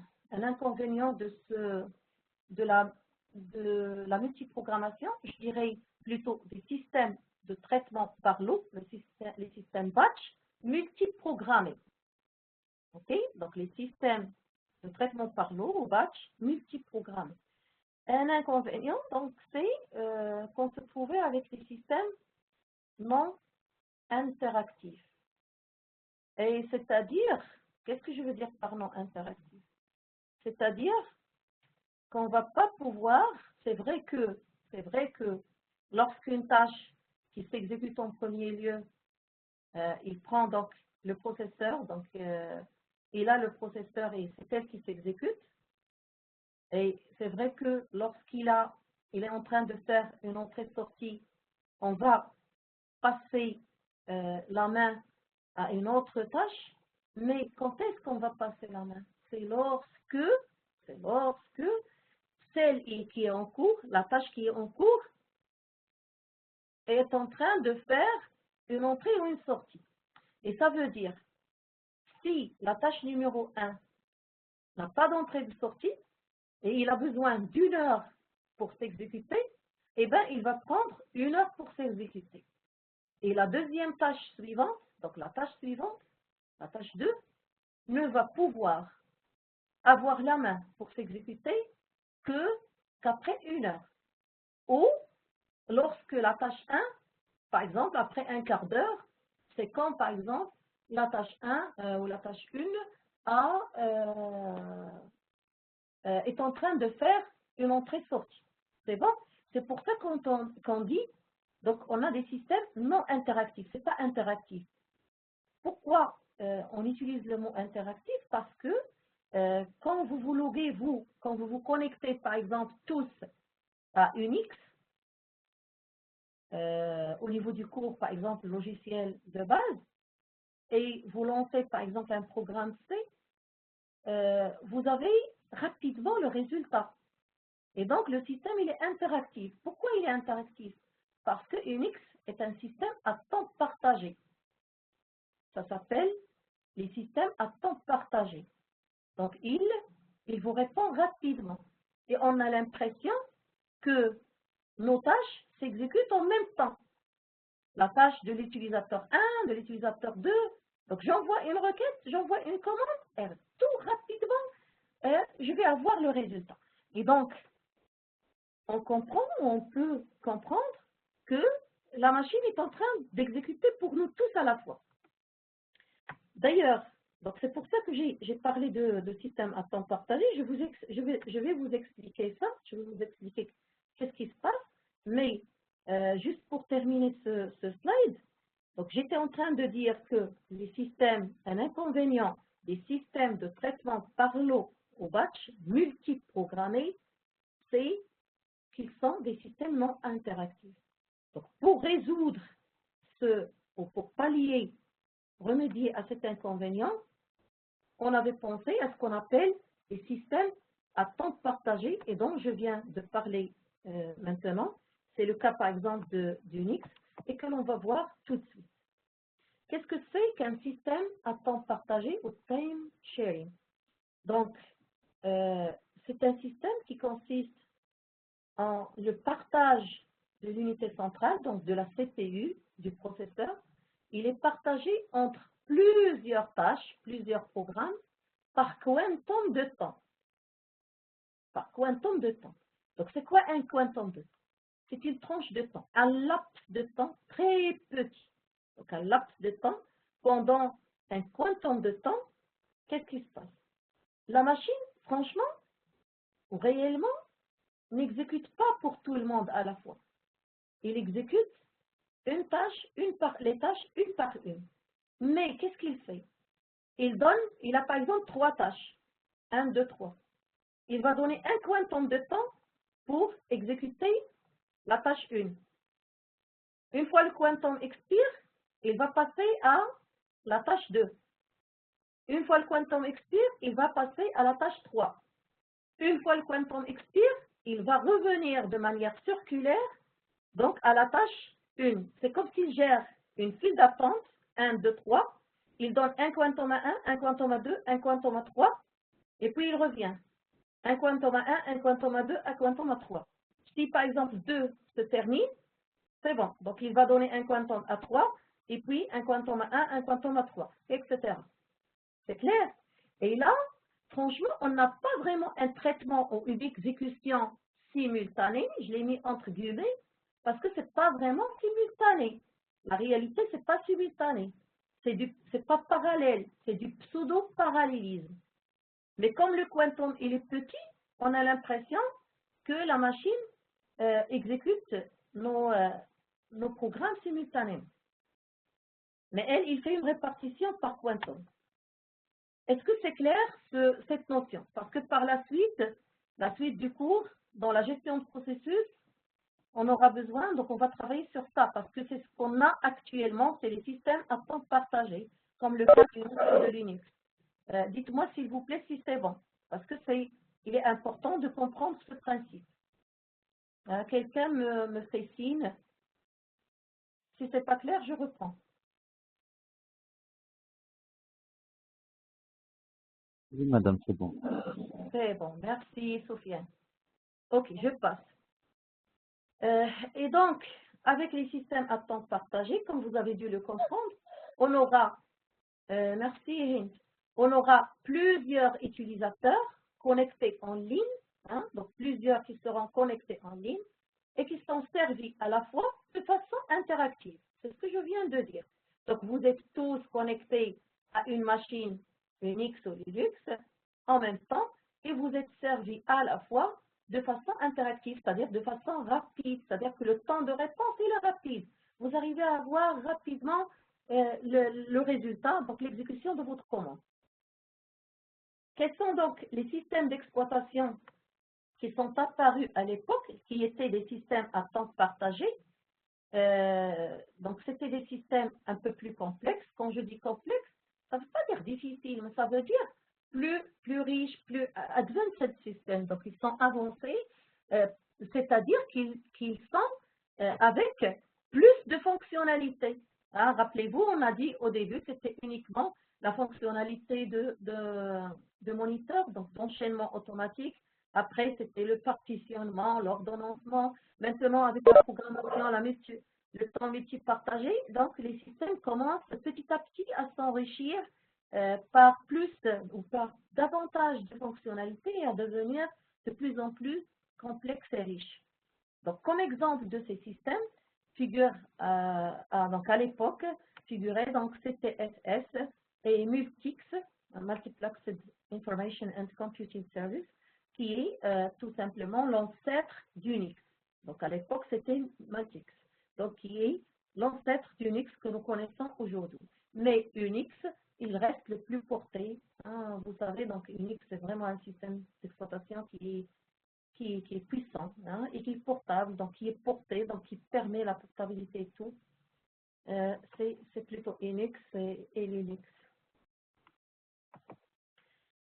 la multiprogrammation, je dirais plutôt des systèmes de traitement par lot, les systèmes batch multiprogrammés. Okay? Donc les systèmes de traitement par lot ou batch multiprogrammés. Un inconvénient, donc, c'est qu'on se trouvait avec des systèmes non interactifs. Et c'est-à-dire, qu'est-ce que je veux dire par non interactif? C'est-à-dire qu'on ne va pas pouvoir, c'est vrai que lorsqu'une tâche qui s'exécute en premier lieu, il prend donc le processeur, donc il a le processeur et c'est elle qui s'exécute. Et c'est vrai que lorsqu'il est en train de faire une entrée-sortie, on va passer la main à une autre tâche, mais quand est-ce qu'on va passer la main? C'est lorsque celle qui est en cours, la tâche qui est en cours, est en train de faire une entrée ou une sortie. Et ça veut dire, si la tâche numéro 1 n'a pas d'entrée de sortie, et il a besoin d'1 heure pour s'exécuter, eh bien, il va prendre 1 heure pour s'exécuter. Et la deuxième tâche suivante, donc la tâche suivante, la tâche 2, ne va pouvoir avoir la main pour s'exécuter qu'après 1 heure. Ou lorsque la tâche 1, par exemple, après un quart d'heure, c'est quand, par exemple, la tâche 1 ou la tâche 1 est en train de faire une entrée-sortie. C'est bon? C'est pour ça qu'on dit, donc on a des systèmes non interactifs. Ce n'est pas interactif. Pourquoi on utilise le mot interactif? Parce que quand vous vous loguez, quand vous vous connectez, par exemple, tous à Unix, au niveau du cours, par exemple, logiciel de base, et vous lancez, par exemple, un programme C, vous avez rapidement le résultat. Et donc, le système, il est interactif. Pourquoi il est interactif? Parce que Unix est un système à temps partagé. Ça s'appelle les systèmes à temps partagé. Donc, il vous répond rapidement. Et on a l'impression que nos tâches s'exécutent en même temps. La tâche de l'utilisateur 1, de l'utilisateur 2. Donc, j'envoie une requête, j'envoie une commande, et tout rapidement, je vais avoir le résultat. Et donc, on peut comprendre que la machine est en train d'exécuter pour nous tous à la fois. D'ailleurs, donc c'est pour ça que j'ai parlé de système à temps partagé. Je vais vous expliquer ça, je vais vous expliquer qu'est-ce qui se passe. Mais juste pour terminer ce slide, donc j'étais en train de dire que les systèmes, un inconvénient des systèmes de traitement par lot au batch multiprogrammés, c'est qu'ils sont des systèmes non interactifs. Donc, pour résoudre pour pallier, remédier à cet inconvénient, on avait pensé à ce qu'on appelle les systèmes à temps partagé et dont je viens de parler maintenant. C'est le cas, par exemple, d'Unix et que l'on va voir tout de suite. Qu'est-ce que c'est qu'un système à temps partagé ou time sharing? Donc, c'est un système qui consiste en le partage de l'unité centrale, donc de la CPU, du processeur. Il est partagé entre plusieurs tâches, plusieurs programmes, par quantum de temps. Par quantum de temps. Donc, c'est quoi un quantum de temps? C'est une tranche de temps, un laps de temps très petit. Donc, un laps de temps, pendant un quantum de temps, qu'est-ce qui se passe? La machine, franchement, ou réellement, n'exécute pas pour tout le monde à la fois. Il exécute les tâches une par une. Mais qu'est-ce qu'il fait? Il a par exemple 3 tâches. 1, 2, 3. Il va donner un quantum de temps pour exécuter la tâche 1. Une fois le quantum expire, il va passer à la tâche 2. Une fois le quantum expire, il va passer à la tâche 3. Une fois le quantum expire, il va revenir de manière circulaire donc à la tâche 1. C'est comme s'il gère une file d'attente, 1, 2, 3. Il donne un quantum à 1, un quantum à 2, un quantum à 3, et puis il revient. Un quantum à 1, un quantum à 2, un quantum à 3. Si par exemple 2 se termine, c'est bon. Donc il va donner un quantum à 3, et puis un quantum à 1, un quantum à 3, etc. C'est clair? Et là, franchement, on n'a pas vraiment un traitement ou une exécution simultané, je l'ai mis entre guillemets, parce que ce n'est pas vraiment simultané. La réalité, ce n'est pas simultané. C'est pas parallèle, c'est du pseudo-parallélisme. Mais comme le quantum il est petit, on a l'impression que la machine exécute nos programmes simultanément. Mais elle, il fait une répartition par quantum. Est-ce que c'est clair, cette notion? Parce que par la suite du cours, dans la gestion de processus, on aura besoin, donc on va travailler sur ça, parce que c'est ce qu'on a actuellement, c'est les systèmes à temps partagé, comme le cas de Linux. Dites-moi s'il vous plaît si c'est bon, parce que il est important de comprendre ce principe. Quelqu'un me fait signe. Si ce n'est pas clair, je reprends. Oui, madame, c'est bon. C'est bon, merci Sofiane. Ok, je passe. Et donc, avec les systèmes à temps partagé, comme vous avez dû le comprendre, on aura, merci Hind, on aura plusieurs utilisateurs connectés en ligne, hein, donc plusieurs qui seront connectés en ligne et qui sont servis à la fois de façon interactive. C'est ce que je viens de dire. Donc, vous êtes tous connectés à une machine Unix ou Linux en même temps et vous êtes servis à la fois de façon interactive, c'est-à-dire de façon rapide, c'est-à-dire que le temps de réponse est rapide. Vous arrivez à avoir rapidement le résultat, donc l'exécution de votre commande. Quels sont donc les systèmes d'exploitation qui sont apparus à l'époque, qui étaient des systèmes à temps partagé? Donc, c'était des systèmes un peu plus complexes. Quand je dis complexe, ça ne veut pas dire difficile, mais ça veut dire plus riches, plus advanced system. Donc, ils sont avancés, c'est-à-dire qu'ils sont avec plus de fonctionnalités. Hein, rappelez-vous, on a dit au début que c'était uniquement la fonctionnalité de moniteur, donc d'enchaînement automatique. Après, c'était le partitionnement, l'ordonnancement. Maintenant, avec la programmation, le temps multipartagé, donc les systèmes commencent petit à petit à s'enrichir par plus ou par davantage de fonctionnalités et à devenir de plus en plus complexes et riches. Donc, comme exemple de ces systèmes, donc à l'époque, figurait donc CTSS et Multix, Multiplexed Information and Computing Service, qui est tout simplement l'ancêtre d'Unix. Donc, à l'époque, c'était Multix, donc qui est l'ancêtre d'Unix que nous connaissons aujourd'hui. Mais Unix, il reste le plus porté. Hein, vous savez, donc Unix, c'est vraiment un système d'exploitation qui est puissant, hein, et qui est portable, donc qui est porté, donc qui permet la portabilité et tout. C'est plutôt Unix et Linux.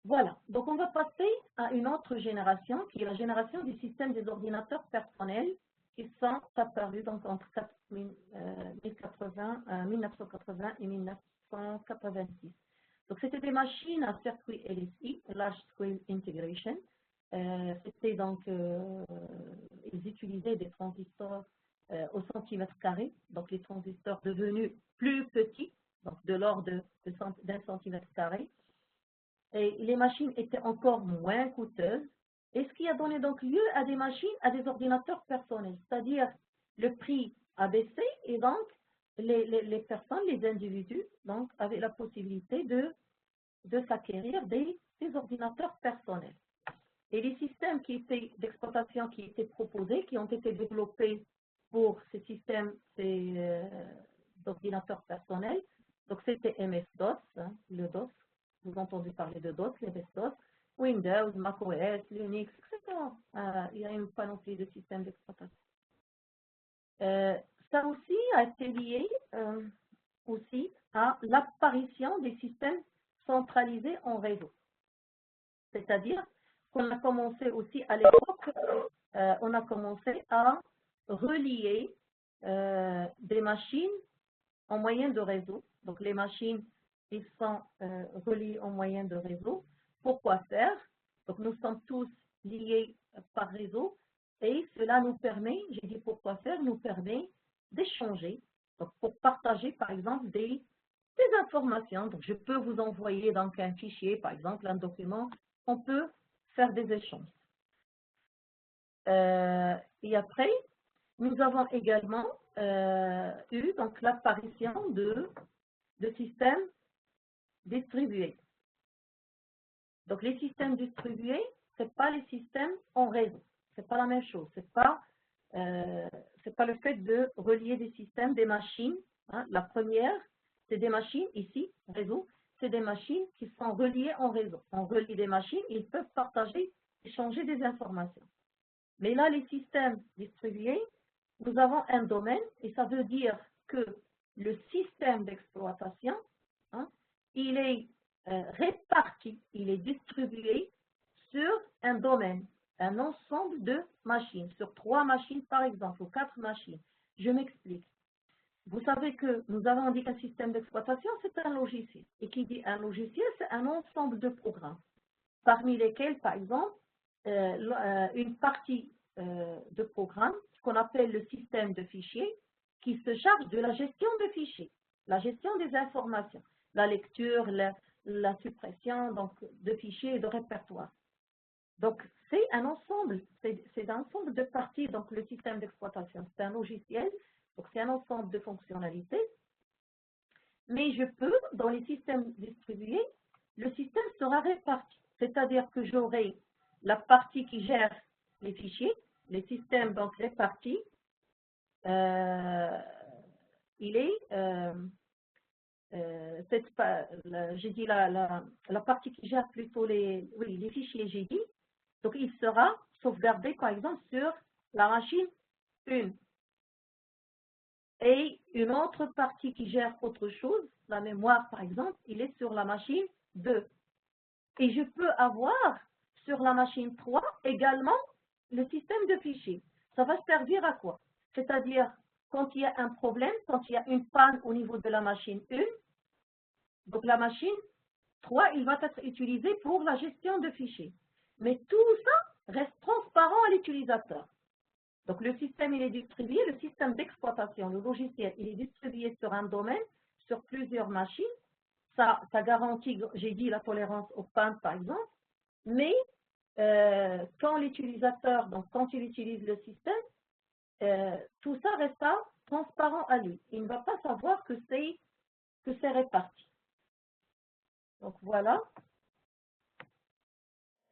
Voilà, donc on va passer à une autre génération, qui est la génération du système des ordinateurs personnels, qui sont apparus donc entre 1980 et 1986. Donc c'était des machines à circuit LSI, Large Scale Integration. C'était donc, ils utilisaient des transistors au centimètre carré, donc les transistors devenus plus petits, donc de l'ordre d'un centimètre carré. Et les machines étaient encore moins coûteuses, et ce qui a donné donc lieu à des machines, à des ordinateurs personnels, c'est-à-dire le prix a baissé, et donc les personnes, les individus, donc, avaient la possibilité de s'acquérir des ordinateurs personnels. Et les systèmes d'exploitation qui étaient proposés, qui ont été développés pour ces systèmes d'ordinateurs personnels, donc c'était MS-DOS, hein, le DOS. Vous entendez parler de DOS, les MS-DOS, Windows, macOS, Linux, etc. Il y a une panoplie de systèmes d'exploitation. Ça aussi a été lié aussi à l'apparition des systèmes centralisés en réseau. C'est-à-dire qu'on a commencé aussi à l'époque, on a commencé à relier des machines en moyen de réseau. Donc les machines, ils sont reliés en moyen de réseau. Pourquoi faire? Donc nous sommes tous liés par réseau et cela nous permet, j'ai dit pourquoi faire, nous permet d'échanger. Donc pour partager par exemple des informations. Donc je peux vous envoyer donc un fichier, par exemple un document, on peut faire des échanges. Et après, nous avons également eu donc l'apparition de systèmes distribués. Donc les systèmes distribués, ce n'est pas les systèmes en réseau. Ce n'est pas la même chose. Ce n'est pas le fait de relier des systèmes, des machines. Hein. La première, c'est des machines, ici, réseau, c'est des machines qui sont reliées en réseau. On relie des machines, ils peuvent partager, échanger des informations. Mais là, les systèmes distribués, nous avons un domaine et ça veut dire que le système d'exploitation, hein, il est réparti, il est distribué sur un domaine, un ensemble de machines, sur 3 machines par exemple, ou 4 machines. Je m'explique. Vous savez que nous avons dit qu'un système d'exploitation, c'est un logiciel. Et qui dit un logiciel, c'est un ensemble de programmes, parmi lesquels, par exemple, une partie de programme qu'on appelle le système de fichiers, qui se charge de la gestion de fichiers, la gestion des informations, la lecture, la suppression donc, de fichiers et de répertoires. Donc, c'est un ensemble, c'est un ensemble de parties, donc le système d'exploitation, c'est un logiciel, donc c'est un ensemble de fonctionnalités. Mais je peux, dans les systèmes distribués, le système sera réparti, c'est-à-dire que j'aurai la partie qui gère les fichiers, les systèmes donc répartis, il est, j'ai dit la partie qui gère plutôt les fichiers, j'ai dit, donc il sera sauvegardé par exemple sur la machine 1. Et une autre partie qui gère autre chose, la mémoire par exemple, il est sur la machine 2. Et je peux avoir sur la machine 3 également le système de fichiers. Ça va servir à quoi? C'est-à-dire, quand il y a un problème, quand il y a une panne au niveau de la machine 1, donc la machine 3, il va être utilisé pour la gestion de fichiers. Mais tout ça reste transparent à l'utilisateur. Donc le système, il est distribué, le système d'exploitation, le logiciel, il est distribué sur un domaine, sur plusieurs machines. Ça garantit, j'ai dit, la tolérance aux pannes, par exemple. Mais quand l'utilisateur, donc quand il utilise le système, tout ça reste transparent à lui. Il ne va pas savoir que c'est réparti. Donc voilà.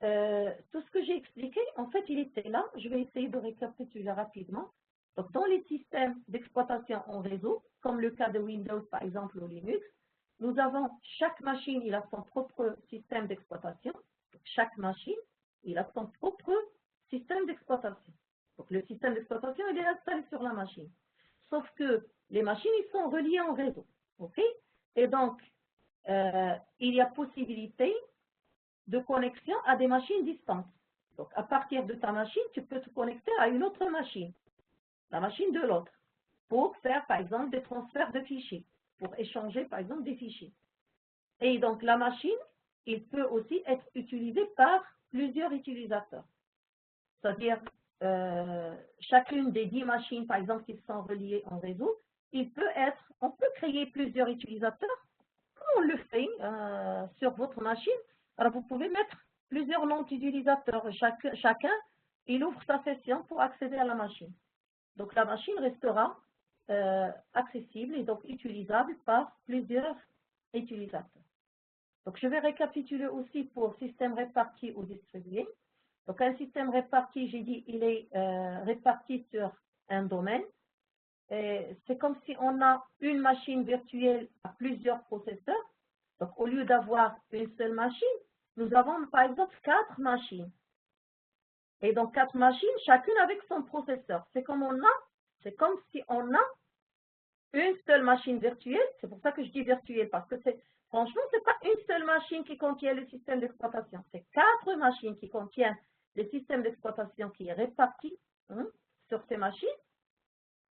Tout ce que j'ai expliqué, en fait, il était là. Je vais essayer de récapituler rapidement. Donc, dans les systèmes d'exploitation en réseau, comme le cas de Windows, par exemple, ou Linux, nous avons chaque machine, il a son propre système d'exploitation. Chaque machine, il a son propre système d'exploitation. Donc, le système d'exploitation, il est installé sur la machine. Sauf que les machines, ils sont reliées en réseau. OK? Et donc, il y a possibilité de connexion à des machines distantes. Donc, à partir de ta machine, tu peux te connecter à une autre machine, la machine de l'autre, pour faire, par exemple, des transferts de fichiers, pour échanger, par exemple, des fichiers. Et donc, la machine, il peut aussi être utilisée par plusieurs utilisateurs. C'est-à-dire, chacune des 10 machines, par exemple, qui sont reliées en réseau, on peut créer plusieurs utilisateurs, comme on le fait sur votre machine. Alors, vous pouvez mettre plusieurs noms d'utilisateurs. Chacun, il ouvre sa session pour accéder à la machine. Donc, la machine restera accessible et donc utilisable par plusieurs utilisateurs. Donc, je vais récapituler aussi pour système réparti ou distribué. Donc, un système réparti, j'ai dit, il est réparti sur un domaine. C'est comme si on a une machine virtuelle à plusieurs processeurs. Donc, au lieu d'avoir une seule machine, nous avons par exemple 4 machines. Et donc 4 machines, chacune avec son processeur. C'est comme si on a une seule machine virtuelle. C'est pour ça que je dis virtuelle, parce que franchement, ce n'est pas une seule machine qui contient le système d'exploitation. C'est 4 machines qui contiennent le système d'exploitation qui est réparti sur ces machines.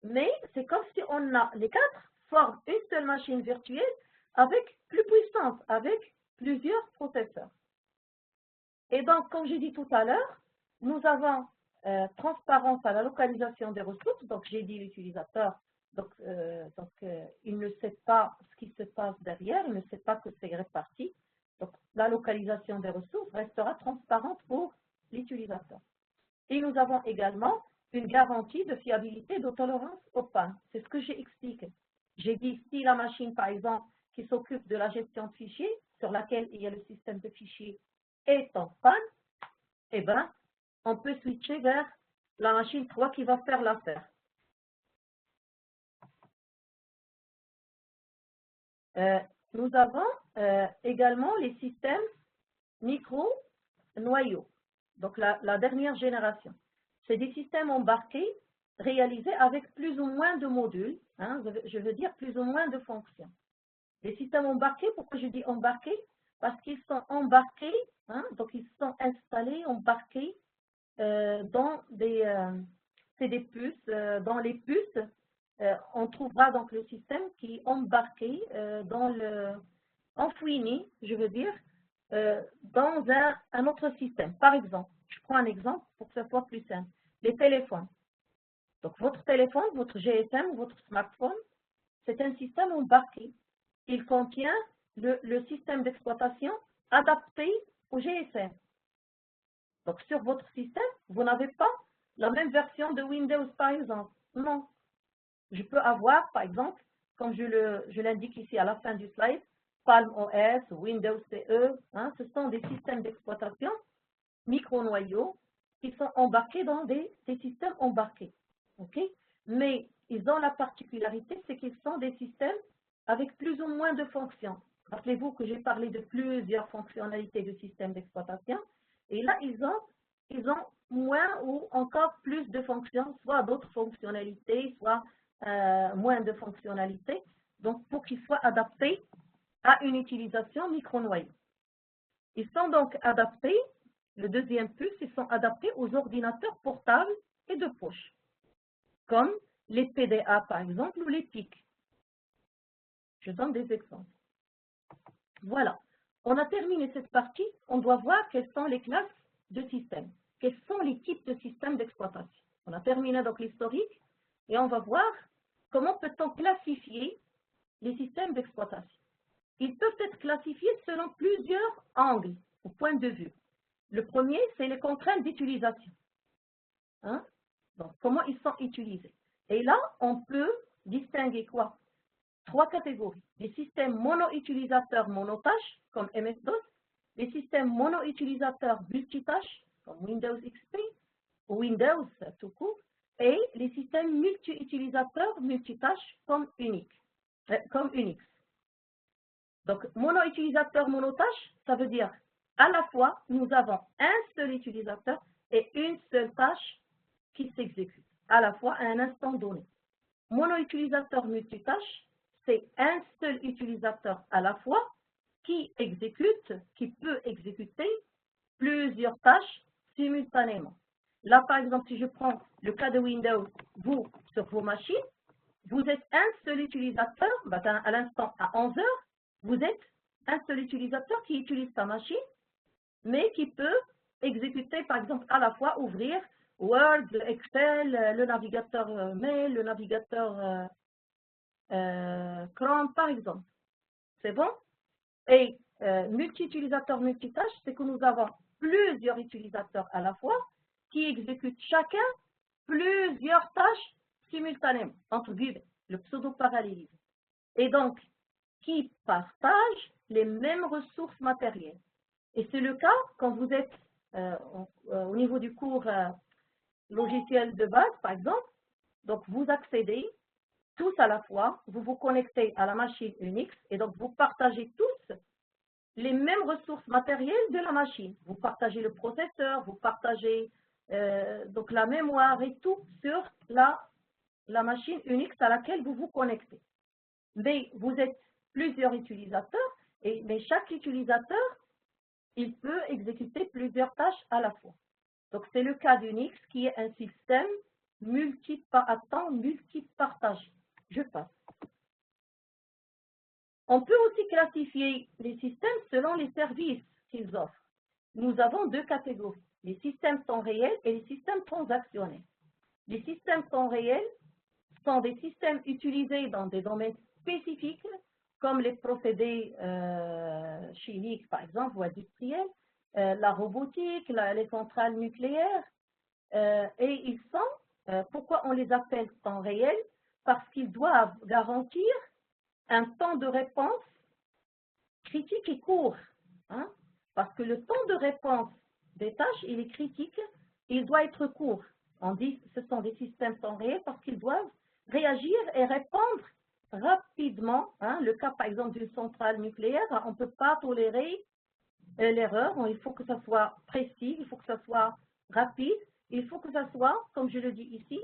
Mais c'est comme si on a les 4 forment une seule machine virtuelle avec plus puissante, avec plusieurs processeurs. Et donc, comme j'ai dit tout à l'heure, nous avons transparence à la localisation des ressources. Donc, j'ai dit l'utilisateur, il ne sait pas ce qui se passe derrière, il ne sait pas que c'est réparti. Donc, la localisation des ressources restera transparente pour l'utilisateur. Et nous avons également une garantie de fiabilité, de tolérance aux pannes. C'est ce que j'ai expliqué. J'ai dit, si la machine, par exemple, qui s'occupe de la gestion de fichiers, sur laquelle il y a le système de fichiers, est en panne, eh bien, on peut switcher vers la machine 3 qui va faire l'affaire. Nous avons également les systèmes micro-noyaux, donc la dernière génération. C'est des systèmes embarqués réalisés avec plus ou moins de modules, hein, je veux dire plus ou moins de fonctions. Les systèmes embarqués, pourquoi je dis embarqués? Parce qu'ils sont embarqués, hein, donc ils sont installés, embarqués dans des puces. Dans les puces, on trouvera donc le système qui est embarqué enfoui, je veux dire, dans un autre système. Par exemple, je prends un exemple pour que ce soit plus simple. Les téléphones. Donc, votre téléphone, votre GSM, votre smartphone, c'est un système embarqué. Il contient le système d'exploitation adapté au GSM. Donc, sur votre système, vous n'avez pas la même version de Windows, par exemple. Non. Je peux avoir, par exemple, comme je l'indique ici à la fin du slide, Palm OS, Windows CE, hein, ce sont des systèmes d'exploitation micro-noyaux qui sont embarqués dans des systèmes embarqués. Okay? Mais ils ont la particularité, c'est qu'ils sont des systèmes avec plus ou moins de fonctions. Rappelez-vous que j'ai parlé de plusieurs fonctionnalités de système d'exploitation. Et là, ils ont moins ou encore plus de fonctions, soit d'autres fonctionnalités, soit moins de fonctionnalités, donc pour qu'ils soient adaptés à une utilisation micro-noyau. Ils sont donc adaptés, le deuxième puce, ils sont adaptés aux ordinateurs portables et de poche, comme les PDA par exemple ou les PIC. Je donne des exemples. Voilà, on a terminé cette partie, on doit voir quelles sont les classes de systèmes, quels sont les types de systèmes d'exploitation. On a terminé donc l'historique et on va voir comment peut-on classifier les systèmes d'exploitation. Ils peuvent être classifiés selon plusieurs angles ou points de vue. Le premier, c'est les contraintes d'utilisation. Hein? Donc, comment ils sont utilisés. Et là, on peut distinguer quoi? Trois catégories. Les systèmes mono-utilisateurs monotâches, comme MS-DOS, les systèmes mono-utilisateurs multitâches, comme Windows XP, ou Windows tout court, et les systèmes multi-utilisateurs multitâches, comme Unix. Donc, mono-utilisateur monotâche, ça veut dire à la fois, nous avons un seul utilisateur et une seule tâche qui s'exécute, à la fois à un instant donné. Mono-utilisateur multitâche, c'est un seul utilisateur à la fois qui peut exécuter plusieurs tâches simultanément. Là, par exemple, si je prends le cas de Windows, vous, sur vos machines, vous êtes un seul utilisateur, à l'instant à 11 heures, vous êtes un seul utilisateur qui utilise sa machine, mais qui peut exécuter, par exemple, à la fois ouvrir Word, Excel, le navigateur Mail, le navigateur Chrome, par exemple. C'est bon? Et multi-utilisateur multitâche, c'est que nous avons plusieurs utilisateurs à la fois qui exécutent chacun plusieurs tâches simultanément, entre guillemets, le pseudo-parallélisme. Et donc, qui partagent les mêmes ressources matérielles. Et c'est le cas quand vous êtes au niveau du cours logiciel de base, par exemple. Donc, vous accédez tous à la fois, vous vous connectez à la machine Unix et donc vous partagez tous les mêmes ressources matérielles de la machine. Vous partagez le processeur, vous partagez donc la mémoire et tout sur la machine Unix à laquelle vous vous connectez. Mais vous êtes plusieurs utilisateurs, mais chaque utilisateur, il peut exécuter plusieurs tâches à la fois. Donc, c'est le cas d'Unix qui est un système multipartagé. Je passe. On peut aussi classifier les systèmes selon les services qu'ils offrent. Nous avons deux catégories, les systèmes temps réel et les systèmes transactionnels. Les systèmes temps réel sont des systèmes utilisés dans des domaines spécifiques, comme les procédés chimiques, par exemple, ou industriels, la robotique, les centrales nucléaires, et ils sont, pourquoi on les appelle temps réel? Parce qu'ils doivent garantir un temps de réponse critique et court. Hein? Parce que le temps de réponse des tâches, il est critique, il doit être court. On dit que ce sont des systèmes temps réel parce qu'ils doivent réagir et répondre rapidement. Hein? Le cas, par exemple, d'une centrale nucléaire, on ne peut pas tolérer l'erreur. Il faut que ça soit précis, il faut que ça soit rapide, il faut que ça soit, comme je le dis ici,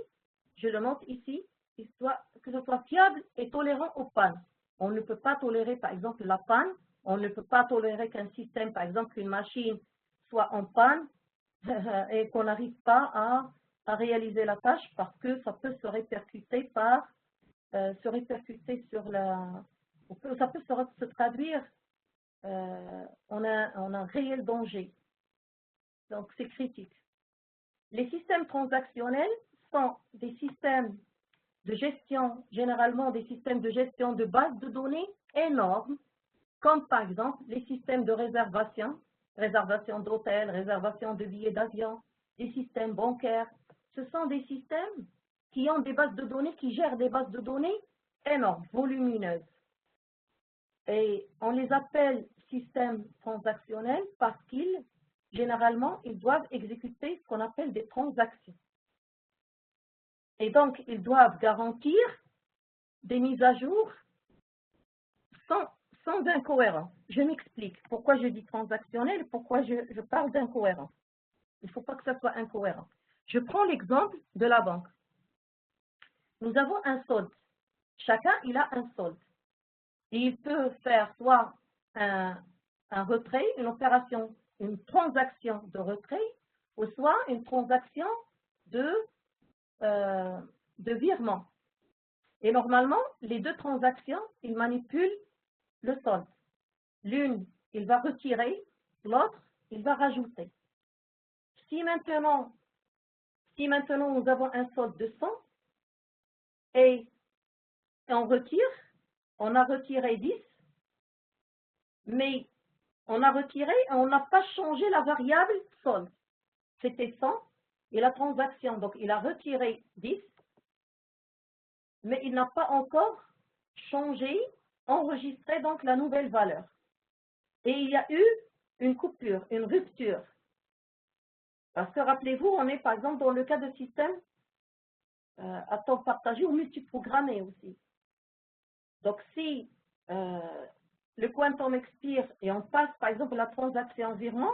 je le montre ici, que ça soit fiable et tolérant aux pannes. On ne peut pas tolérer, par exemple, la panne. On ne peut pas tolérer qu'un système, par exemple, qu'une machine soit en panne et qu'on n'arrive pas à réaliser la tâche parce que ça peut se répercuter sur la... Ça peut se traduire en un réel danger. Donc, c'est critique. Les systèmes transactionnels sont des systèmes de gestion, généralement des systèmes de gestion de bases de données énormes, comme par exemple les systèmes de réservation d'hôtels, réservation de billets d'avion, des systèmes bancaires. Ce sont des systèmes qui ont des bases de données, qui gèrent des bases de données énormes, volumineuses. Et on les appelle systèmes transactionnels parce qu'ils, généralement, ils doivent exécuter ce qu'on appelle des transactions. Et donc, ils doivent garantir des mises à jour sans incohérence. Je m'explique pourquoi je dis transactionnel et pourquoi je parle d'incohérence. Il ne faut pas que ça soit incohérent. Je prends l'exemple de la banque. Nous avons un solde. Chacun, il a un solde. Et il peut faire soit un retrait, une opération, une transaction de retrait, ou soit une transaction de virement. Et normalement, les deux transactions, ils manipulent le solde. L'une, il va retirer, l'autre, il va rajouter. Si maintenant nous avons un solde de 100 et on retire, on a retiré 10, mais on a retiré et on n'a pas changé la variable solde. C'était 100 et la transaction, donc il a retiré 10, mais il n'a pas encore changé, enregistré donc la nouvelle valeur. Et il y a eu une coupure, une rupture. Parce que rappelez-vous, on est par exemple dans le cas de système à temps partagé ou multiprogrammé aussi. Donc si le quantum expire et on passe par exemple la transaction virement,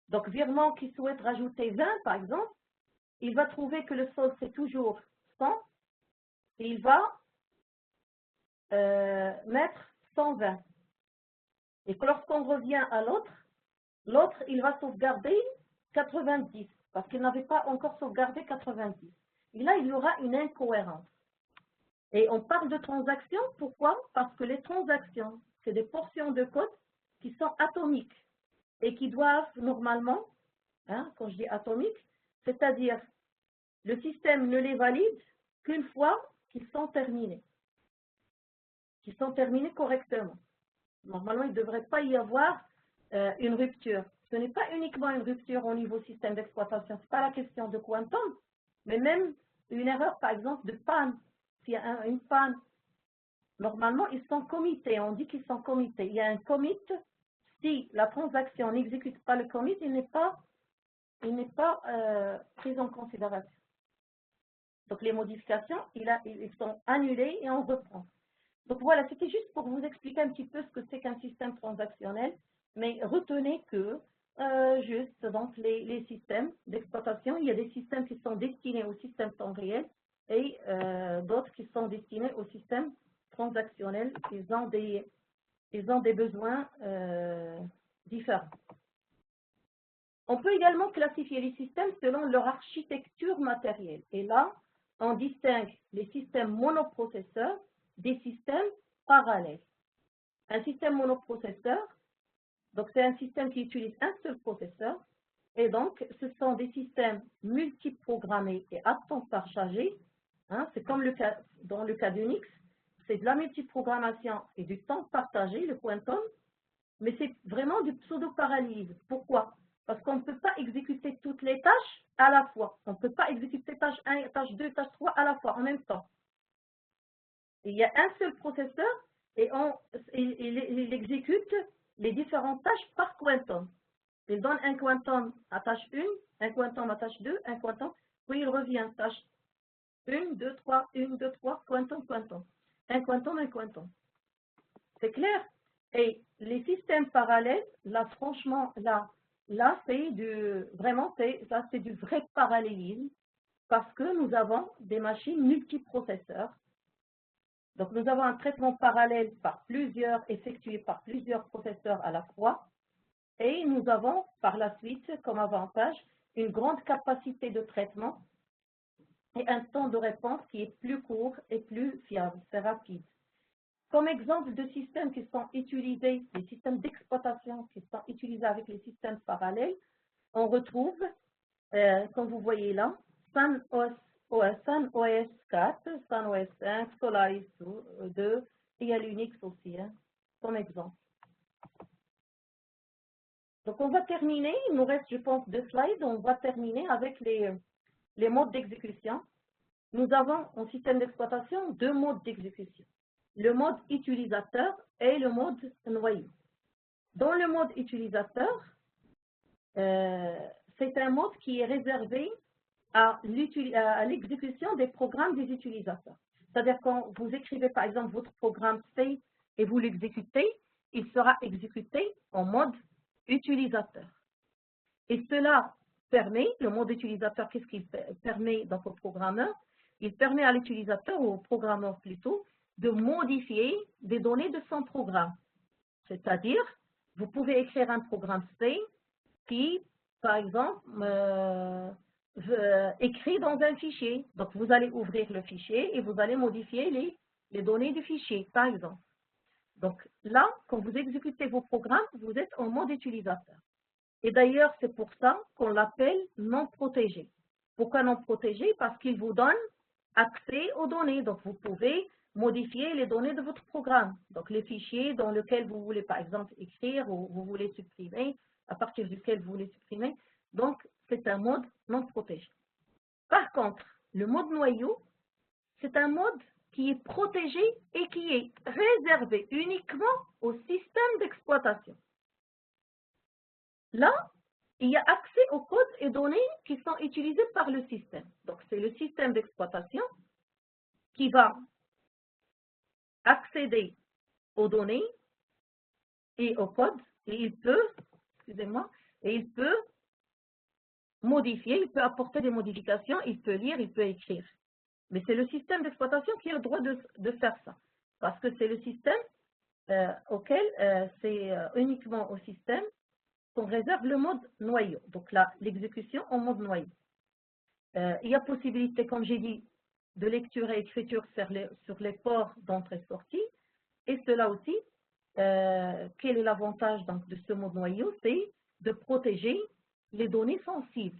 donc virement qui souhaite rajouter 20 par exemple, il va trouver que le solde c'est toujours 100 et il va mettre 120. Et que lorsqu'on revient à l'autre il va sauvegarder 90 parce qu'il n'avait pas encore sauvegardé 90. Et là il y aura une incohérence. Et on parle de transactions, pourquoi? Parce que les transactions, c'est des portions de code qui sont atomiques et qui doivent normalement, hein, quand je dis atomique, c'est-à-dire le système ne les valide qu'une fois qu'ils sont terminés correctement. Normalement, il ne devrait pas y avoir une rupture. Ce n'est pas uniquement une rupture au niveau système d'exploitation, ce n'est pas la question de quantum, mais même une erreur, par exemple, de panne. S'il y a une panne, normalement, ils sont committés. On dit qu'ils sont committés. Il y a un commit. Si la transaction n'exécute pas le commit, il n'est pas pris en considération. Donc, les modifications, ils sont annulées et on reprend. Donc, voilà, c'était juste pour vous expliquer un petit peu ce que c'est qu'un système transactionnel. Mais retenez que, juste, donc, les systèmes d'exploitation, il y a des systèmes qui sont destinés au système temps réel et d'autres qui sont destinés au système transactionnel. Ils ont des besoins différents. On peut également classifier les systèmes selon leur architecture matérielle. Et là, on distingue les systèmes monoprocesseurs des systèmes parallèles. Un système monoprocesseur, donc c'est un système qui utilise un seul processeur, et donc ce sont des systèmes multiprogrammés et à temps partagé. Hein, c'est comme dans le cas d'Unix, c'est de la multiprogrammation et du temps partagé, le quantum, mais c'est vraiment du pseudo-parallélisme. Pourquoi? Parce qu'on ne peut pas exécuter toutes les tâches à la fois. On ne peut pas exécuter tâche 1, tâche 2, tâche 3 à la fois, en même temps. Il y a un seul processeur et il exécute les différentes tâches par quantum. Il donne un quantum à tâche 1, un quantum à tâche 2, un quantum, puis il revient tâche 1, 2, 3, 1, 2, 3, quantum, quantum. Un quantum, un quantum. C'est clair? Et les systèmes parallèles, là, franchement, là c'est vraiment, c'est du vrai parallélisme parce que nous avons des machines multiprocesseurs. Donc, nous avons un traitement parallèle effectué par plusieurs processeurs à la fois. Et nous avons, par la suite, comme avantage, une grande capacité de traitement et un temps de réponse qui est plus court et plus fiable, c'est rapide. Comme exemple de systèmes qui sont utilisés, les systèmes d'exploitation qui sont utilisés avec les systèmes parallèles, on retrouve, comme vous voyez là, Sun OS 4, Sun OS 5, Solaris 2, et il y a l'Unix aussi, hein, comme exemple. Donc on va terminer, il nous reste je pense 2 slides, on va terminer avec les modes d'exécution. Nous avons en système d'exploitation 2 modes d'exécution. Le mode utilisateur et le mode noyau. Dans le mode utilisateur, c'est un mode qui est réservé à l'exécution des programmes des utilisateurs. C'est-à-dire quand vous écrivez par exemple votre programme C et vous l'exécutez, il sera exécuté en mode utilisateur. Et cela permet, le mode utilisateur, qu'est-ce qu'il permet donc au programmeur? Il permet à l'utilisateur, ou au programmeur plutôt, de modifier des données de son programme. C'est-à-dire, vous pouvez écrire un programme C qui, par exemple, écrit dans un fichier. Donc, vous allez ouvrir le fichier et vous allez modifier les données du fichier, par exemple. Donc, là, quand vous exécutez vos programmes, vous êtes en mode utilisateur. Et d'ailleurs, c'est pour ça qu'on l'appelle non protégé. Pourquoi non protégé? Parce qu'il vous donne accès aux données. Donc, vous pouvez modifier les données de votre programme. Donc, les fichiers dans lesquels vous voulez, par exemple, écrire ou vous voulez supprimer, à partir duquel vous voulez supprimer. Donc, c'est un mode non protégé. Par contre, le mode noyau, c'est un mode qui est protégé et qui est réservé uniquement au système d'exploitation. Là, il y a accès aux codes et données qui sont utilisés par le système. Donc, c'est le système d'exploitation qui va accéder aux données et aux codes, et il peut, excusez-moi, et il peut modifier, il peut apporter des modifications, il peut lire, il peut écrire. Mais c'est le système d'exploitation qui a le droit de faire ça. Parce que c'est le système auquel, c'est uniquement au système qu'on réserve le mode noyau. Donc là, l'exécution en mode noyau. Il y a possibilité, comme j'ai dit, de lecture et écriture sur les ports d'entrée-sortie. Et cela aussi, quel est l'avantage de ce mode noyau? C'est de protéger les données sensibles.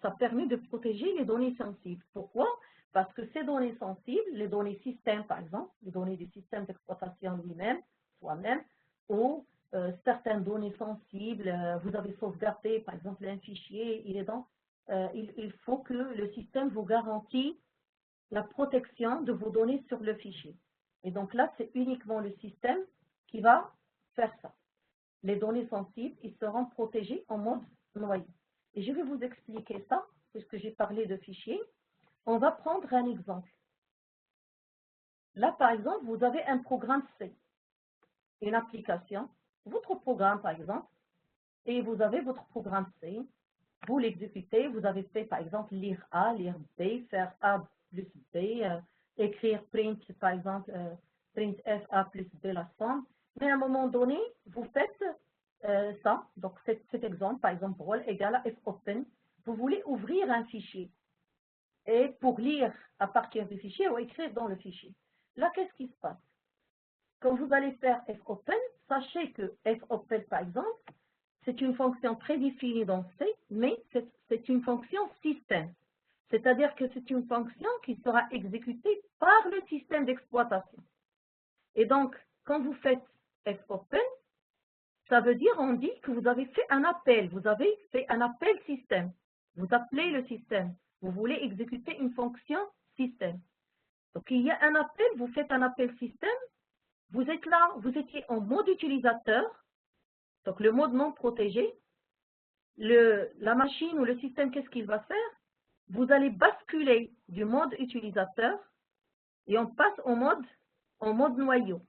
Ça permet de protéger les données sensibles. Pourquoi? Parce que ces données sensibles, les données système par exemple, les données du système d'exploitation lui-même, soi-même, ou certaines données sensibles, vous avez sauvegardé par exemple un fichier, il faut que le système vous garantisse la protection de vos données sur le fichier. Et donc là, c'est uniquement le système qui va faire ça. Les données sensibles, ils seront protégées en mode noyau. Et je vais vous expliquer ça, puisque j'ai parlé de fichiers. On va prendre un exemple. Là, par exemple, vous avez un programme C, une application, votre programme, par exemple, et vous avez votre programme C, vous l'exécutez, vous avez fait, par exemple, lire A, lire B, faire A plus B, écrire print, par exemple, print F A plus B la somme, mais à un moment donné, vous faites ça, donc cet exemple, par exemple, rôle égale à fopen, vous voulez ouvrir un fichier. Et pour lire à partir du fichier ou écrire dans le fichier. Là, qu'est-ce qui se passe? Quand vous allez faire fopen, sachez que fopen, par exemple, c'est une fonction prédéfinie dans C, mais c'est une fonction système. C'est-à-dire que c'est une fonction qui sera exécutée par le système d'exploitation. Et donc, quand vous faites fopen, ça veut dire, on dit que vous avez fait un appel, vous avez fait un appel système. Vous appelez le système. Vous voulez exécuter une fonction système. Donc, il y a un appel, vous faites un appel système. Vous êtes là, vous étiez en mode utilisateur. Donc, le mode non protégé. La machine ou le système, qu'est-ce qu'il va faire? Vous allez basculer du mode utilisateur et on passe en mode noyau.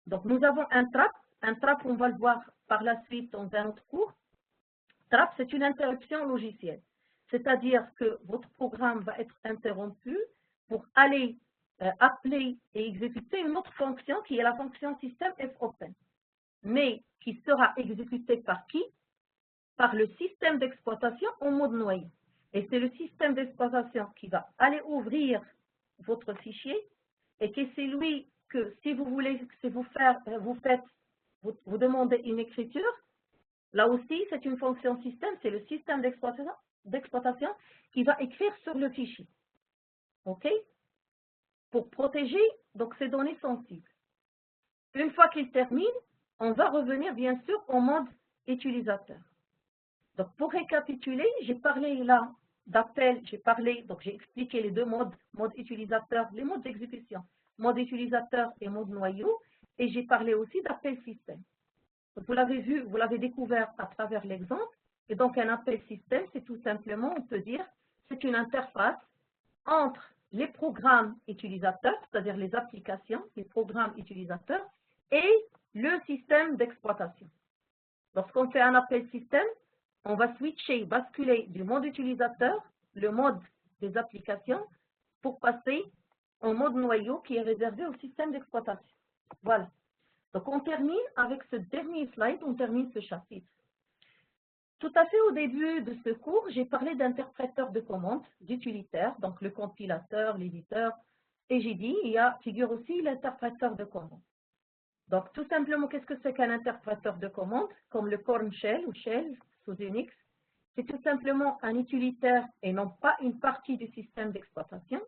Donc, nous avons un trap. Un trap, on va le voir par la suite dans un autre cours. Trap, c'est une interruption logicielle. C'est-à-dire que votre programme va être interrompu pour aller appeler et exécuter une autre fonction qui est la fonction système fopen. Mais qui sera exécutée par qui? Par le système d'exploitation en mode noyau. Et c'est le système d'exploitation qui va aller ouvrir votre fichier et que c'est lui que si vous voulez, si vous demandez une écriture, là aussi c'est une fonction système, c'est le système d'exploitation qui va écrire sur le fichier. OK? Pour protéger donc ces données sensibles. Une fois qu'il termine, on va revenir bien sûr au mode utilisateur. Donc pour récapituler, j'ai parlé là d'appel, donc j'ai expliqué les deux modes, mode utilisateur, les modes d'exécution, mode utilisateur et mode noyau, et j'ai parlé aussi d'appel système. Donc vous l'avez vu, vous l'avez découvert à travers l'exemple, et donc un appel système, c'est tout simplement, on peut dire, c'est une interface entre les programmes utilisateurs, c'est-à-dire les applications, les programmes utilisateurs, et le système d'exploitation. Lorsqu'on fait un appel système, on va switcher, basculer du mode utilisateur, le mode des applications, pour passer au mode noyau qui est réservé au système d'exploitation. Voilà. Donc on termine avec ce dernier slide, on termine ce chapitre. Tout à fait au début de ce cours, j'ai parlé d'interpréteur de commandes, d'utilitaire, donc le compilateur, l'éditeur, et j'ai dit, figure aussi l'interpréteur de commandes. Donc tout simplement, qu'est-ce que c'est qu'un interpréteur de commandes? Comme le Korn Shell ou Shell sous Unix, c'est tout simplement un utilitaire et non pas une partie du système d'exploitation.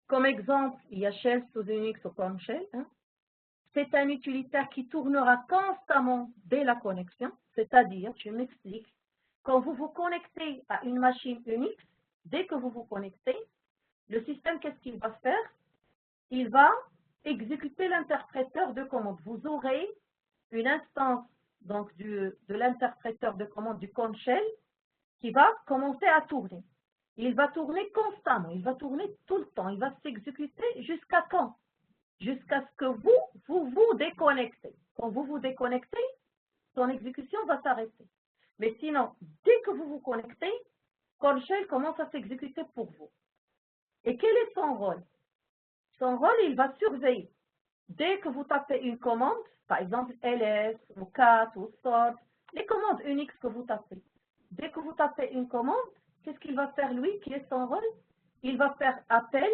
Comme exemple, il y a Shell sous Unix ou Korn Shell. C'est un utilitaire qui tournera constamment dès la connexion, c'est-à-dire, je m'explique, quand vous vous connectez à une machine Unix, dès que vous vous connectez, le système, qu'est-ce qu'il va faire? Il va exécuter l'interpréteur de commande. Vous aurez une instance donc, de l'interpréteur de commande du Korn Shell qui va commencer à tourner. Il va tourner constamment, il va tourner tout le temps, il va s'exécuter jusqu'à quand? Jusqu'à ce que vous déconnectez. Quand vous vous déconnectez, son exécution va s'arrêter. Mais sinon, dès que vous vous connectez, Korn Shell commence à s'exécuter pour vous. Et quel est son rôle? Son rôle, il va surveiller. Dès que vous tapez une commande, par exemple ls ou cat ou sort, les commandes Unix que vous tapez, dès que vous tapez une commande, qu'est-ce qu'il va faire lui? Qui est son rôle? Il va faire appel,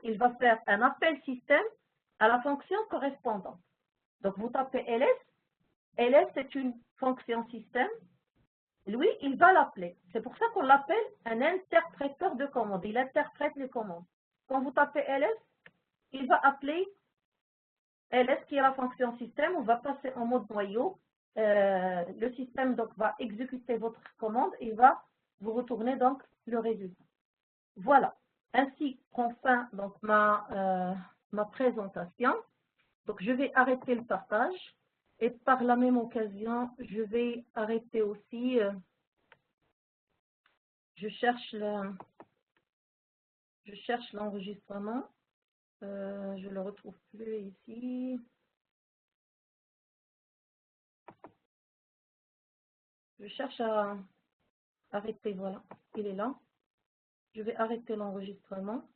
il va faire un appel système à la fonction correspondante. Donc vous tapez ls, ls c'est une fonction système, lui il va l'appeler. C'est pour ça qu'on l'appelle un interpréteur de commandes, il interprète les commandes. Quand vous tapez ls, il va appeler ls qui est la fonction système, on va passer en mode noyau. Le système donc, va exécuter votre commande et va vous retourner donc le résultat. Voilà. Ainsi prend fin donc, ma présentation. Donc je vais arrêter le partage et par la même occasion, je vais arrêter aussi, je cherche l'enregistrement. Je ne le retrouve plus ici. Je cherche à arrêter, voilà, il est là. Je vais arrêter l'enregistrement.